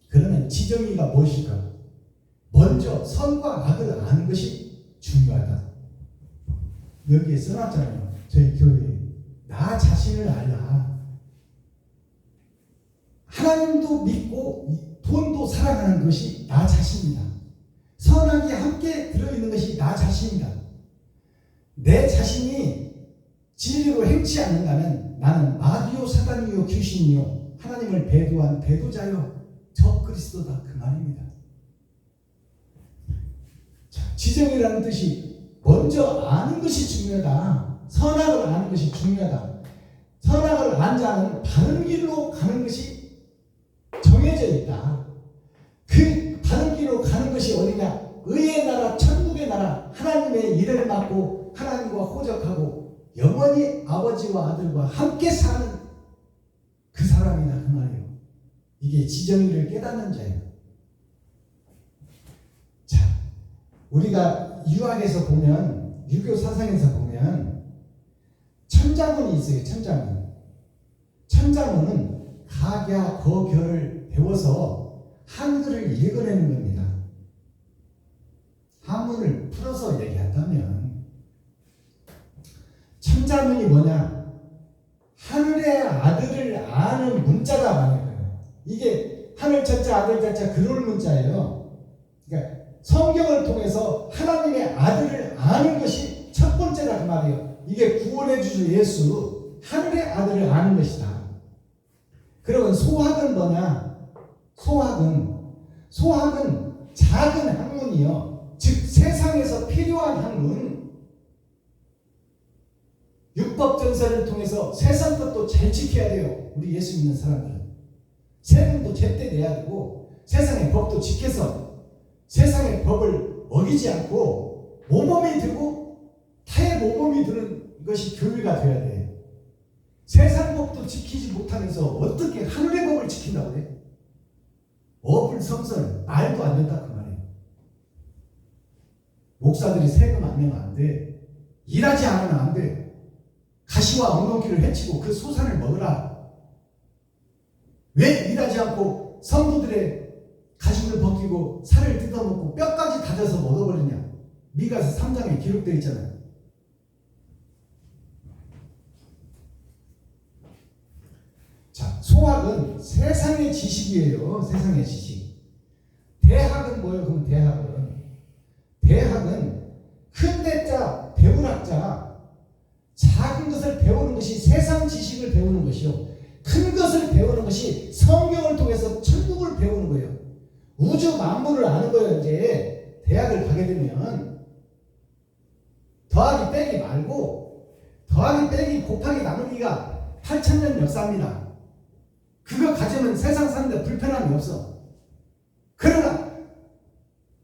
그러면 지정의가 무엇일까? 먼저 선과 악을 아는 것이 중요하다. 여기에 써놨잖아요. 저희 교회에 나 자신을 알라. 하나님도 믿고 돈도 살아가는 것이 나 자신이다. 선악이 함께 들어있는 것이 나 자신이다. 내 자신이 진리로 행치 않는다면 나는 마귀요 사단이요 귀신이요 하나님을 배도한 배도자요 적그리스도다 그 말입니다. 자, 지정이라는 뜻이 먼저 아는 것이 중요하다. 선악을 아는 것이 중요하다. 선악을 안 자는 바른 길로 가는 것이 정해져 있다. 그 바른 길로 가는 것이 어디냐? 의의 나라, 천국의 나라, 하나님의 일을 맡고 하나님과 호적하고 영원히 아버지와 아들과 함께 사는 그 사람이다 그 말이에요. 이게 지정의를 깨닫는 자예요. 자, 우리가 유학에서 보면, 유교 사상에서 보면 천자문이 있어요. 천자문은 가갸 거결을 배워서 한글을 읽어내는 겁니다. 한문을 풀어서 얘기한다면 천자문이 뭐냐? 하늘의 아들을 아는 문자가 많을 거예요. 이게 하늘 자자 아들 자자 그럴 문자예요. 그러니까 성경을 통해서 하나님의 아들을 아는 것이 첫 번째다 그 말이에요. 이게 구원해 주신 예수, 하늘의 아들을 아는 것이다. 그러면 소학은 뭐냐? 소학은 작은 학문이요. 즉 세상에서 필요한 학문. 율법전서를 통해서 세상 것도 잘 지켜야 돼요. 우리 예수 믿는 사람들은. 세금도 제때 내야 되고 세상의 법도 지켜서 세상의 법을 어기지 않고 모범이 들고 타의 모범이 드는 것이 교회가 돼야 돼. 세상 법도 지키지 못하면서 어떻게 하늘의 법을 지킨다고 해? 어불성설 말도 안 된다 그 말이에요. 목사들이 세금 안 내면 안 돼. 일하지 않으면 안 돼. 가시와 엉겅퀴를 해치고 그 소산을 먹으라. 왜 일하지 않고 성도들의 가죽을 벗기고 살을 뜯어먹고 뼈까지 다져서 먹어버리냐? 미가서 3장에 기록되어 있잖아요. 자, 소학은 세상의 지식이에요. 세상의 지식. 대학은 뭐예요? 그럼 대학은 큰 대자 배운학자, 작은 것을 배우는 것이 세상 지식을 배우는 것이요, 큰 것을 배우는 것이 성경을 통해서 천국을 배우는 거예요. 우주 만물을 아는 거예요. 이제 대학을 가게 되면 더하기 빼기 말고 더하기 빼기 곱하기 나누기가 8,000년 역사입니다. 그거 가지면 세상 사는데 불편함이 없어. 그러나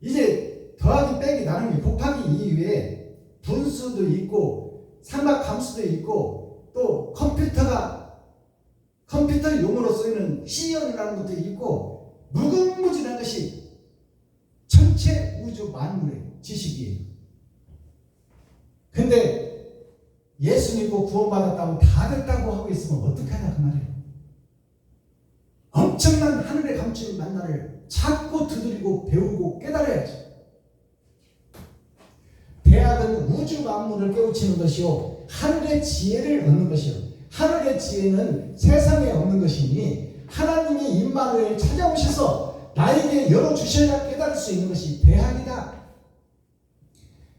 이제 더하기 빼기 나누기 곱하기 이외에 분수도 있고 삼각함수도 있고 또 컴퓨터 용어로 쓰이는 C형이라는 것도 있고 무궁무진한 것이 전체 우주 만물의 지식이에요. 근데 예수 믿고 구원받았다고 다 됐다고 하고 있으면 어떻게 하냐 그 말이에요. 엄청난 하늘의 감추인 만나를 찾고 두드리고 배우고 깨달아야지. 대학은 우주 만물을 깨우치는 것이요 하늘의 지혜를 얻는 것이요 하늘의 지혜는 세상에 없는 것이니 하나님이 임마누엘 찾아오셔서 나에게 열어주셔야 깨달을 수 있는 것이 대학이다.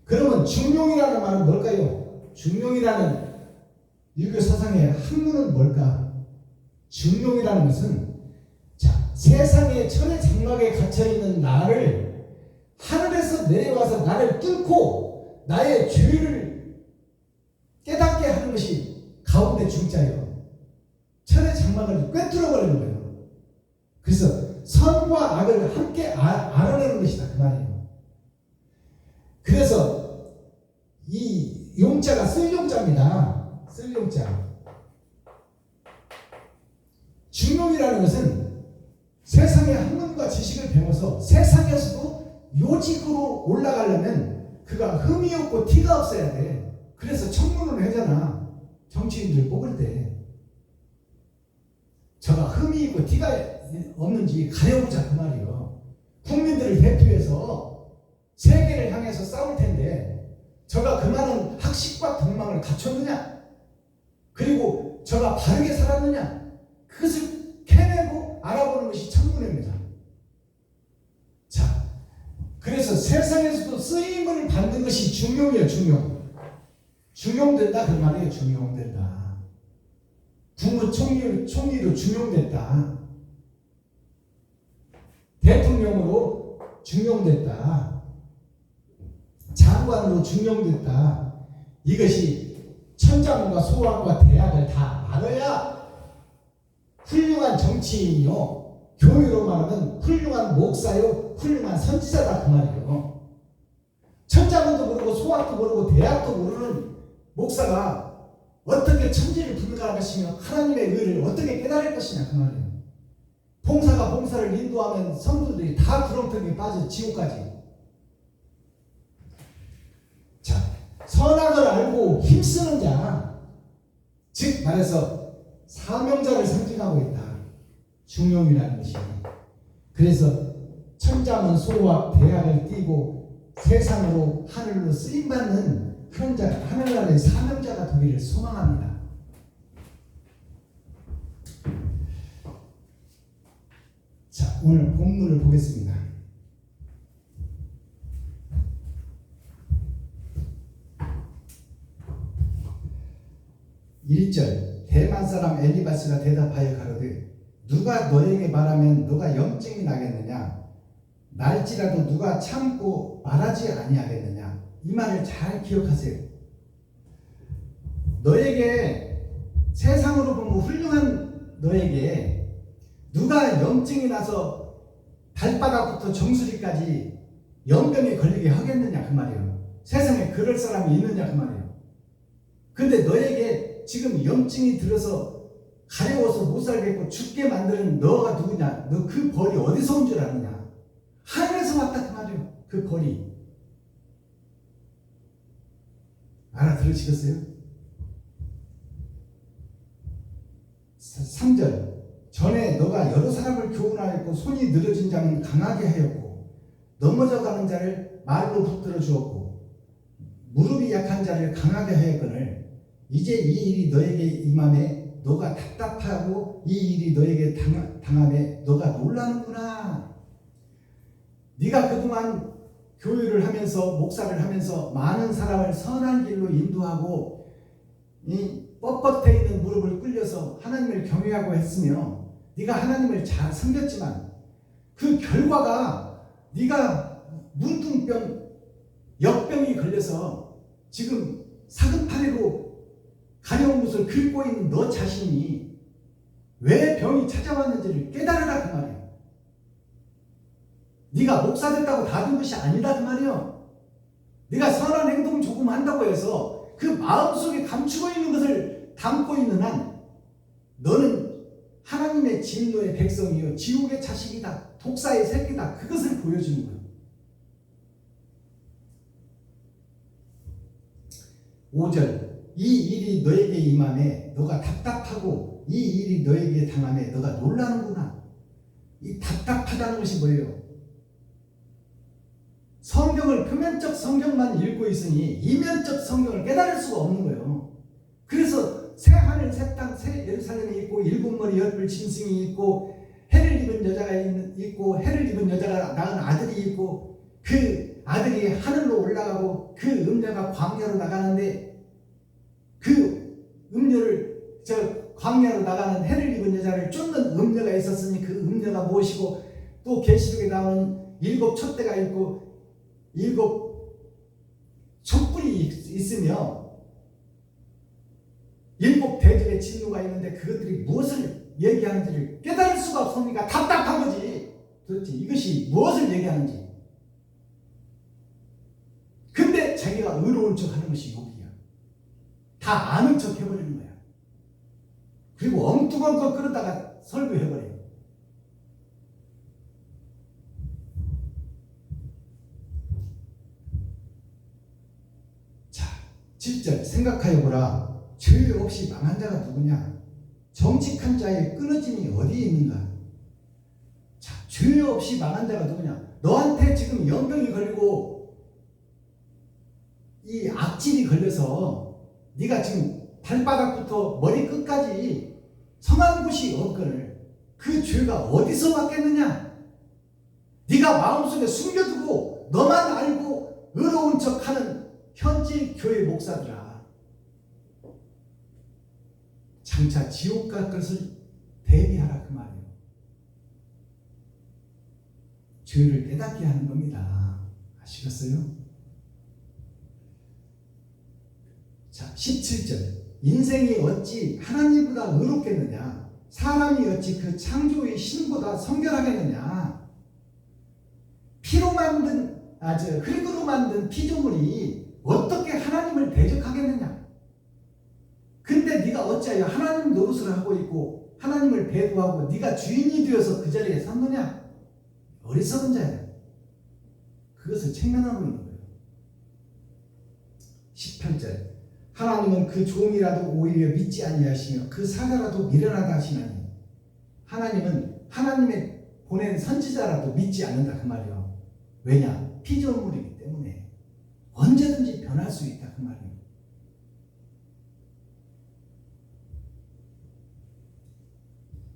그러면 중용이라는 말은 뭘까요? 중용이라는 유교 사상의 학문은 뭘까? 중용이라는 것은 세상의 철의 장막에 갇혀있는 나를 하늘에서 내려와서 나를 뚫고 나의 죄를 깨닫게 하는 것이 가운데 중자예요. 철의 장막을 꿰뚫어버리는 거예요. 그래서 선과 악을 함께 알아내는 것이다 그 말이에요. 그래서 이 용자가 쓸용자입니다. 쓸용자. 중용이라는 것은 세상의 학문과 지식을 배워서 세상에서도 요직으로 올라가려면 그가 흠이 없고 티가 없어야 돼. 그래서 청문을 하잖아. 정치인들 뽑을 때. 저가 흠이 있고 티가 없는지 가려보자 그 말이에요. 국민들을 대표해서 세계를 향해서 싸울 텐데 저가 그 많은 학식과 덕망을 갖췄느냐? 그리고 저가 바르게 살았느냐? 그것을 캐내고 알아보는 것이 청문회입니다. 자, 그래서 세상에서도 쓰임을 받는 것이 중용이에요. 중용된다 그 말이에요. 중용된다. 국무총리로 중용됐다. 대통령으로 중용됐다. 장관으로 중용됐다. 이것이 천자문과 소학과 대학을 다 알아야 훌륭한 정치인이요, 교회로 말하면 훌륭한 목사요, 훌륭한 선지자다 그 말이에요. 천자문도 모르고 소학도 모르고 대학도 모르는 목사가 어떻게 천지를 분간할 것이며 하나님의 의를 어떻게 깨달을 것이냐 그 말이에요. 봉사가 봉사를 인도하면 성도들이 다 구렁텅이에 빠져 지옥까지. 자, 선악을 알고 힘쓰는 자, 즉 말해서 사명자를 상징하고 있다. 중용이라는 것이. 그래서 천자문 소학 대학을 띄고 세상으로 하늘로 쓰임받는 하늘나라의 사명자가 되기를 소망합니다. 자, 오늘 본문을 보겠습니다. 1절 대만 사람 엘리바스가 대답하여 가로되 누가 너에게 말하면 너가 염증이 나겠느냐? 날지라도 누가 참고 말하지 아니하겠느냐? 이 말을 잘 기억하세요. 너에게 세상으로 보면 훌륭한 너에게 누가 염증이 나서 발바닥부터 정수리까지 염병에 걸리게 하겠느냐 그 말이에요. 세상에 그럴 사람이 있느냐 그 말이에요. 근데 너에게 지금 염증이 들어서 가려워서 못 살겠고 죽게 만드는 너가 누구냐? 너 그 벌이 어디서 온 줄 아느냐? 하늘에서 왔다 그 말이에요. 그 벌이. 알아들으시겠어요? 3절 전에 너가 여러 사람을 교훈하였고 손이 늘어진 자는 강하게 하였고 넘어져가는 자를 말로 붙들어 주었고 무릎이 약한 자를 강하게 하였거늘 이제 이 일이 너에게 임함에 너가 답답하고 이 일이 너에게 당함에 너가 놀라는구나. 네가 그동안 교육을 하면서 목사를 하면서 많은 사람을 선한 길로 인도하고 이 뻣뻣해 있는 무릎을 꿇려서 하나님을 경외하고 했으며 네가 하나님을 잘 섬겼지만 그 결과가 네가 문둥병, 역병이 걸려서 지금 사근파리로 가려운 것을 긁고 있는 너 자신이 왜 병이 찾아왔는지를 깨달으라 그 말이야. 네가 목사 됐다고 다 된 것이 아니다 그 말이야. 네가 선한 행동 조금 한다고 해서 그 마음속에 감추고 있는 것을 담고 있는 한 너는 하나님의 진노의 백성이요 지옥의 자식이다. 독사의 새끼다. 그것을 보여주는 거야. 5절 이 일이 너에게 임함에 너가 답답하고 이 일이 너에게 당함에 너가 놀라는구나. 이 답답하다는 것이 뭐예요? 성경을 표면적 성경만 읽고 있으니 이면적 성경을 깨달을 수가 없는 거예요. 그래서 새 하늘 새 땅 새 예루살렘이 있고 일곱 머리 열불 짐승이 있고 해를 입은 여자가 있고 해를 입은 여자가 낳은 아들이 있고 그 아들이 하늘로 올라가고 그 음녀가 광야로 나가는데 그 음녀를 광야로 나가는 해를 입은 여자를 쫓는 음녀가 있었으니 그 음녀가 무엇이고 또 계시록에 나오는 일곱 촛대가 있고 일곱 촛불이 있으며 일곱 대적의 진노가 있는데 그것들이 무엇을 얘기하는지를 깨달을 수가 없으니까 답답한 거지. 도대체 이것이 무엇을 얘기하는지. 근데 자기가 의로운 척 하는 것이 욕이야. 다 아는 척 해버리는 거야. 그리고 엉뚱한 거 끌어다가 설교해버려요. 자, 7절 생각하여 보라. 죄 없이 망한 자가 누구냐? 정직한 자의 끊어짐이 어디에 있는가? 자, 죄 없이 망한 자가 누구냐? 너한테 지금 연병이 걸리고 이 악질이 걸려서 네가 지금 발바닥부터 머리 끝까지 성한 곳이 없거늘 그 죄가 어디서 왔겠느냐? 네가 마음속에 숨겨두고 너만 알고 의로운 척하는 현지 교회 목사들아, 장차 지옥 갈 것을 대비하라 그 말이에요. 죄를 깨닫게 하는 겁니다. 아시겠어요? 자, 17절 인생이 어찌 하나님보다 의롭겠느냐? 사람이 어찌 그 창조의 신보다 성결하겠느냐? 피로 만든 흙으로 만든 피조물이 어떻게 하나님을 대적하겠느냐? 근데 네가 어찌하여 하나님 노릇을 하고 있고 하나님을 배도하고 네가 주인이 되어서 그 자리에 섰느냐? 어리석은 자야. 그것을 책망하고 있는 거예요. 18절 하나님은 그 종이라도 오히려 믿지 아니하시며 그 사자라도 미련하다 하시나니 하나님은 하나님의 보낸 선지자라도 믿지 않는다 그 말이에요. 왜냐? 피조물이기 때문에 언제든지 변할 수 있다 그 말이에요.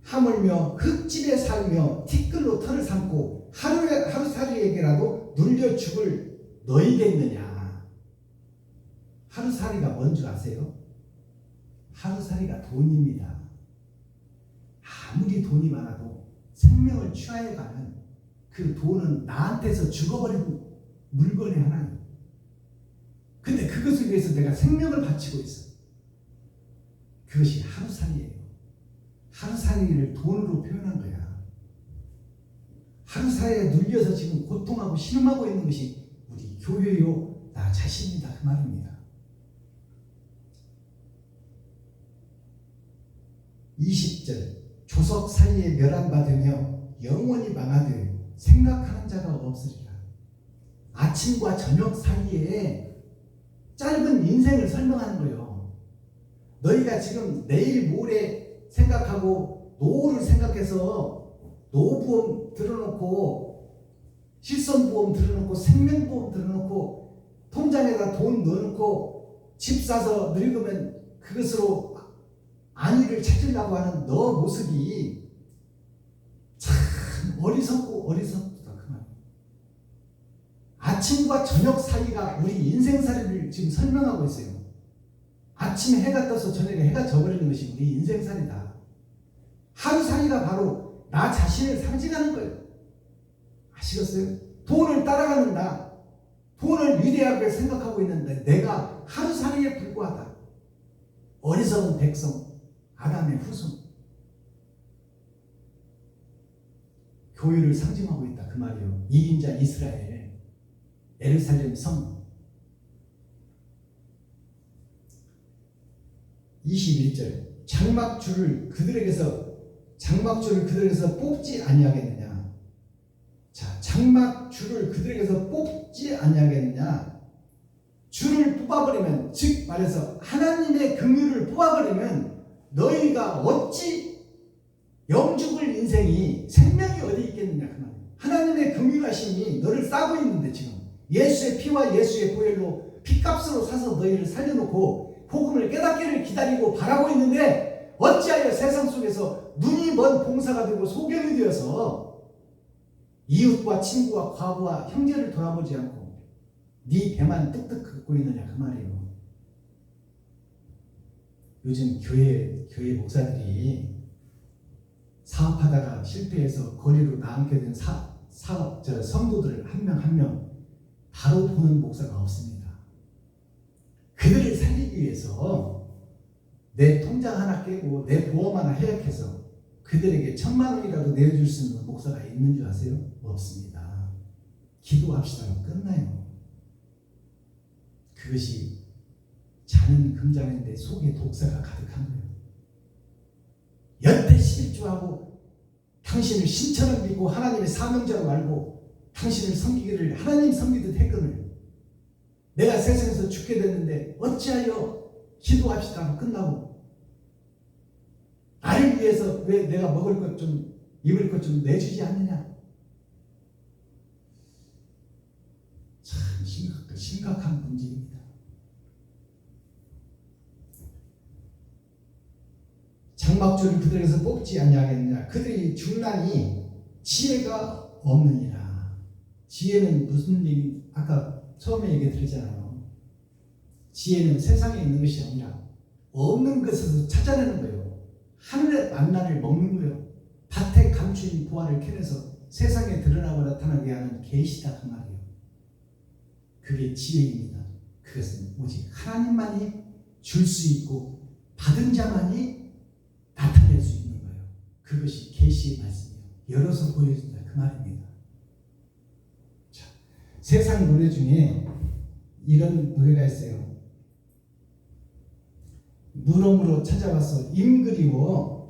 하물며 흙집에 살며 티끌로 털을 삼고 하루살이에게라도 눌려 죽을 너희겠느냐? 하루살이가 뭔 줄 아세요? 하루살이가 돈입니다. 아무리 돈이 많아도 생명을 취하여가는 그 돈은 나한테서 죽어버린 물건의 하나예요. 근데 그것을 위해서 내가 생명을 바치고 있어. 그것이 하루살이에요. 하루살이를 돈으로 표현한 거야. 하루살이에 눌려서 지금 고통하고 신음하고 있는 것이 우리 교회요 나 자신이다 그 말입니다. 20절 조석 사이에 멸한받으며 영원히 망하되 생각하는 자가 없으리라. 아침과 저녁 사이에 짧은 인생을 설명하는 거예요. 너희가 지금 내일 모레 생각하고 노후를 생각해서 노후보험 들어놓고 실손보험 들어놓고 생명보험 들어놓고 통장에다 돈 넣어놓고 집 사서 늙으면 그것으로 안위를 찾으려고 하는 너 모습이 참 어리석고 어리석다 그 말. 아침과 저녁 사이가 우리 인생살이를 지금 설명하고 있어요. 아침에 해가 떠서 저녁에 해가 져버리는 것이 우리 인생살이다. 하루살이가 바로 나 자신을 상징하는 거예요. 아시겠어요? 돈을 따라가는 나, 돈을 위대하게 생각하고 있는데 내가 하루살이에 불과하다. 어리석은 백성, 아담의 후손. 교회를 상징하고 있다 그 말이요. 이긴 자 이스라엘, 예루살렘 성. 21절 장막줄을 그들에게서 뽑지 아니하겠느냐. 자, 장막줄을 그들에게서 뽑지 아니하겠느냐. 줄을 뽑아버리면, 즉 말해서 하나님의 긍휼을 뽑아버리면 너희가 어찌 영죽을 인생이 생명이 어디 있겠느냐 그 말이에요. 하나님의 긍휼하심이 너를 싸고 있는데 지금 예수의 피와 예수의 보혈로 피값으로 사서 너희를 살려놓고 복음을 깨닫기를 기다리고 바라고 있는데 어찌하여 세상 속에서 눈이 먼 봉사가 되고 소경이 되어서 이웃과 친구와 과부와 형제를 돌아보지 않고 네 배만 뚝뚝 긋고 있느냐 그 말이에요. 요즘 교회 목사들이 사업하다가 실패해서 거리로 나앉게 된 성도들 한 명 한 명 바로 보는 목사가 없습니다. 그들을 살리기 위해서 내 통장 하나 깨고 내 보험 하나 해약해서 그들에게 1,000만 원이라도 내어줄 수 있는 목사가 있는 줄 아세요? 없습니다. 기도합시다. 끝나요. 그것이 자는 금장인데 속에 독사가 가득한 거예요. 연대 11조하고 당신을 신처럼 믿고 하나님의 사명자로 알고 당신을 섬기기를 하나님 섬기듯 했거늘 내가 세상에서 죽게 됐는데 어찌하여 기도합시다 하고 끝나고 나를 위해서 왜 내가 먹을 것 좀 입을 것 좀 내주지 않느냐. 참 심각한 문제입니다. 장막줄을 그들에게서 뽑지 아니하겠느냐. 그들이 중란이 지혜가 없느니라. 지혜는 무슨 얘기? 아까 처음에 얘기 드리잖아요. 지혜는 세상에 있는 것이 아니라 없는 것에서 찾아내는 거예요. 하늘의 만나를 먹는 거예요. 밭에 감추인 보화를 캐내서 세상에 드러나고 나타나게 하는 계시다 그 말이에요. 그게 지혜입니다. 그것은 오직 하나님만이 줄 수 있고 받은 자만이 나타낼 수 있는 거예요. 그것이 계시의 말씀이에요. 열어서 보여준다 그 말입니다. 자, 세상 노래 중에 이런 노래가 있어요. 물어물어 찾아와서 임그리워.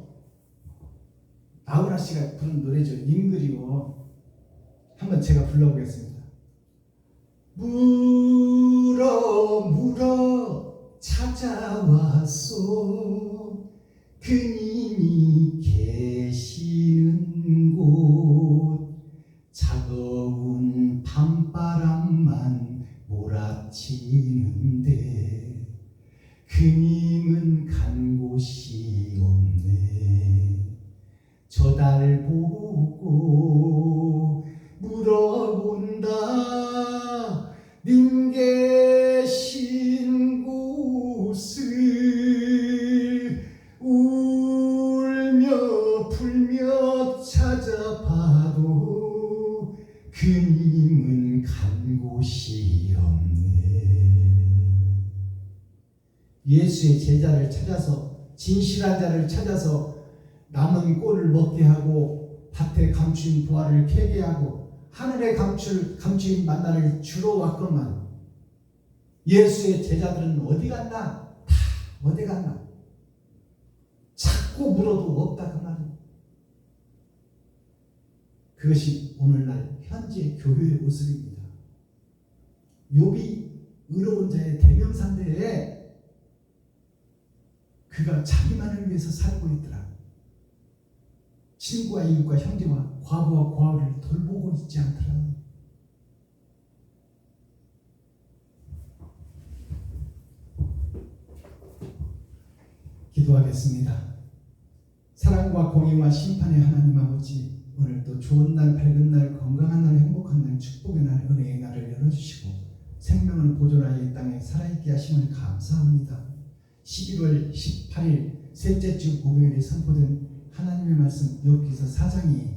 나훈아 씨가 부른 노래죠. 임그리워. 한번 제가 불러보겠습니다. 물어 물어 찾아왔소. 그님이 계시는 곳. 차가운 밤바람만 몰아치는데 그님은 간 곳이 없네. 저 달 보고 물어본다. 님 계신 곳을 울며 불며 찾아봐도 그님은 간 곳이 없네. 예수의 제자를 찾아서 진실한 자를 찾아서 남은 꼴을 먹게 하고 밭에 감추인 보화를 캐게 하고 하늘에 감추인 만나를 주러 왔건만 예수의 제자들은 어디 갔나? 다 어디 갔나? 찾고 물어도 없다 그 말이에요. 그것이 오늘날 현재 교회의 모습입니다. 욥이 의로운 자의 대명사인데 그가 자기만을 위해서 살고 있더라. 친구와 이웃과 형제와 과부와 고아를 돌보고 있지 않더라. 기도하겠습니다. 사랑과 공의와 심판의 하나님 아버지, 오늘도 좋은 날, 밝은 날, 건강한 날, 행복한 날, 축복의 날, 은혜의 날을 열어주시고 생명을 보존하여 이 땅에 살아있게 하심을 감사합니다. 11월 18일 셋째 주 목요일에 선포된 하나님의 말씀 욥기서 4장이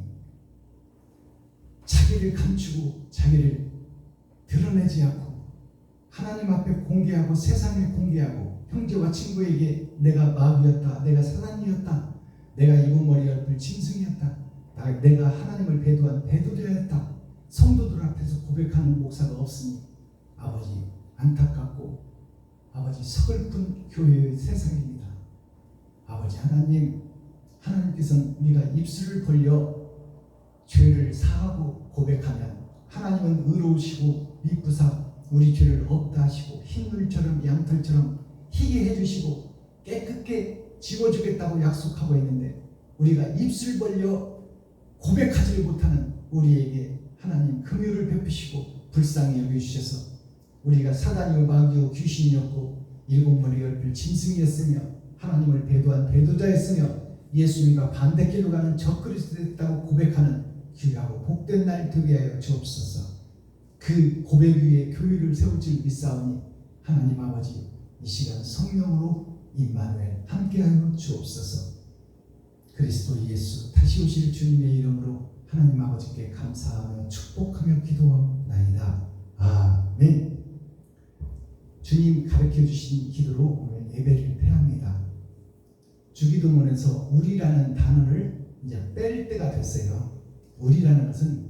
자기 자기를 감추고 자기를 드러내지 않고 하나님 앞에 공개하고 세상에 공개하고 형제와 친구에게 내가 마귀였다, 내가 사단이었다, 내가 입은 머리 얇을 짐승이었다, 내가 하나님을 배도한 배도자였다, 성도들 앞에서 고백하는 목사가 없으니 아버지 안타깝고 아버지 서글픈 교회의 세상입니다. 아버지 하나님께서는 우리가 입술을 벌려 죄를 사하고 고백하면 하나님은 의로우시고 미쁘사 우리 죄를 없다 하시고 흰물처럼 양털처럼 희게 해주시고 깨끗게 지워주겠다고 약속하고 있는데 우리가 입술 벌려 고백하지를 못하는 우리에게 하나님 긍휼을 베푸시고 불쌍히 여겨주셔서 우리가 사단이요 마귀요 귀신이었고 일곱 머리 열불 짐승이었으며 하나님을 배도한 배도자였으며 예수님과 반대길로 가는 적그리스도였다고 고백하는 귀하고 복된 날 되게 하여 주옵소서. 그 고백 위에 교회를 세울 줄 믿사오니 하나님 아버지 이 시간 성령으로 임마누엘 함께하여 주옵소서. 그리스도 예수 다시 오실 주님의 이름으로 하나님 아버지께 감사하며 축복하며 기도하나이다. 아멘. 주님 가르쳐 주신 기도로 오늘 예배를 폐합니다. 주기도문에서 우리라는 단어를 이제 뺄 때가 됐어요. 우리라는 것은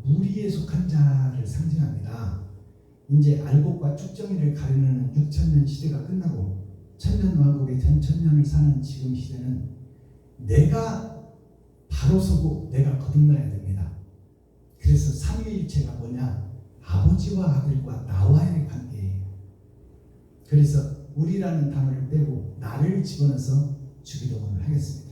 무리에 속한 자를 상징합니다. 이제 알곡과 쭉정이를 가르는 6천년 시대가 끝나고 천년왕국의 전천년을 사는 지금 시대는 내가 바로 서고 내가 거듭나야 됩니다. 그래서 삼위일체가 뭐냐? 아버지와 아들과 나와의 관계예요. 그래서 우리라는 단어를 빼고 나를 집어넣어서 주기도문을 하겠습니다.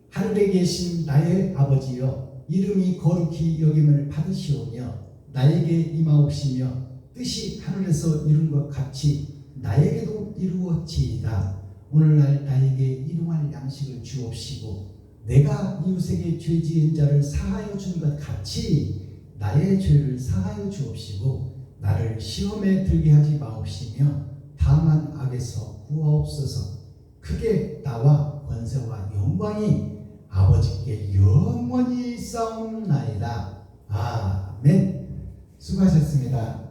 하늘에 계신 나의 아버지여, 이름이 거룩히 여김을 받으시오며 나에게 임하옵시며 뜻이 하늘에서 이룬 것 같이 나에게도 이루어지이다. 오늘날 나에게 일용할 양식을 주옵시고 내가 이웃에게 죄 지은 자를 사하여 준 것 같이 나의 죄를 사하여 주옵시고 나를 시험에 들게 하지 마옵시며 다만 악에서 구하옵소서. 크게 나와 권세와 영광이 아버지께 영원히 싸움나이다. 아멘. 수고하셨습니다.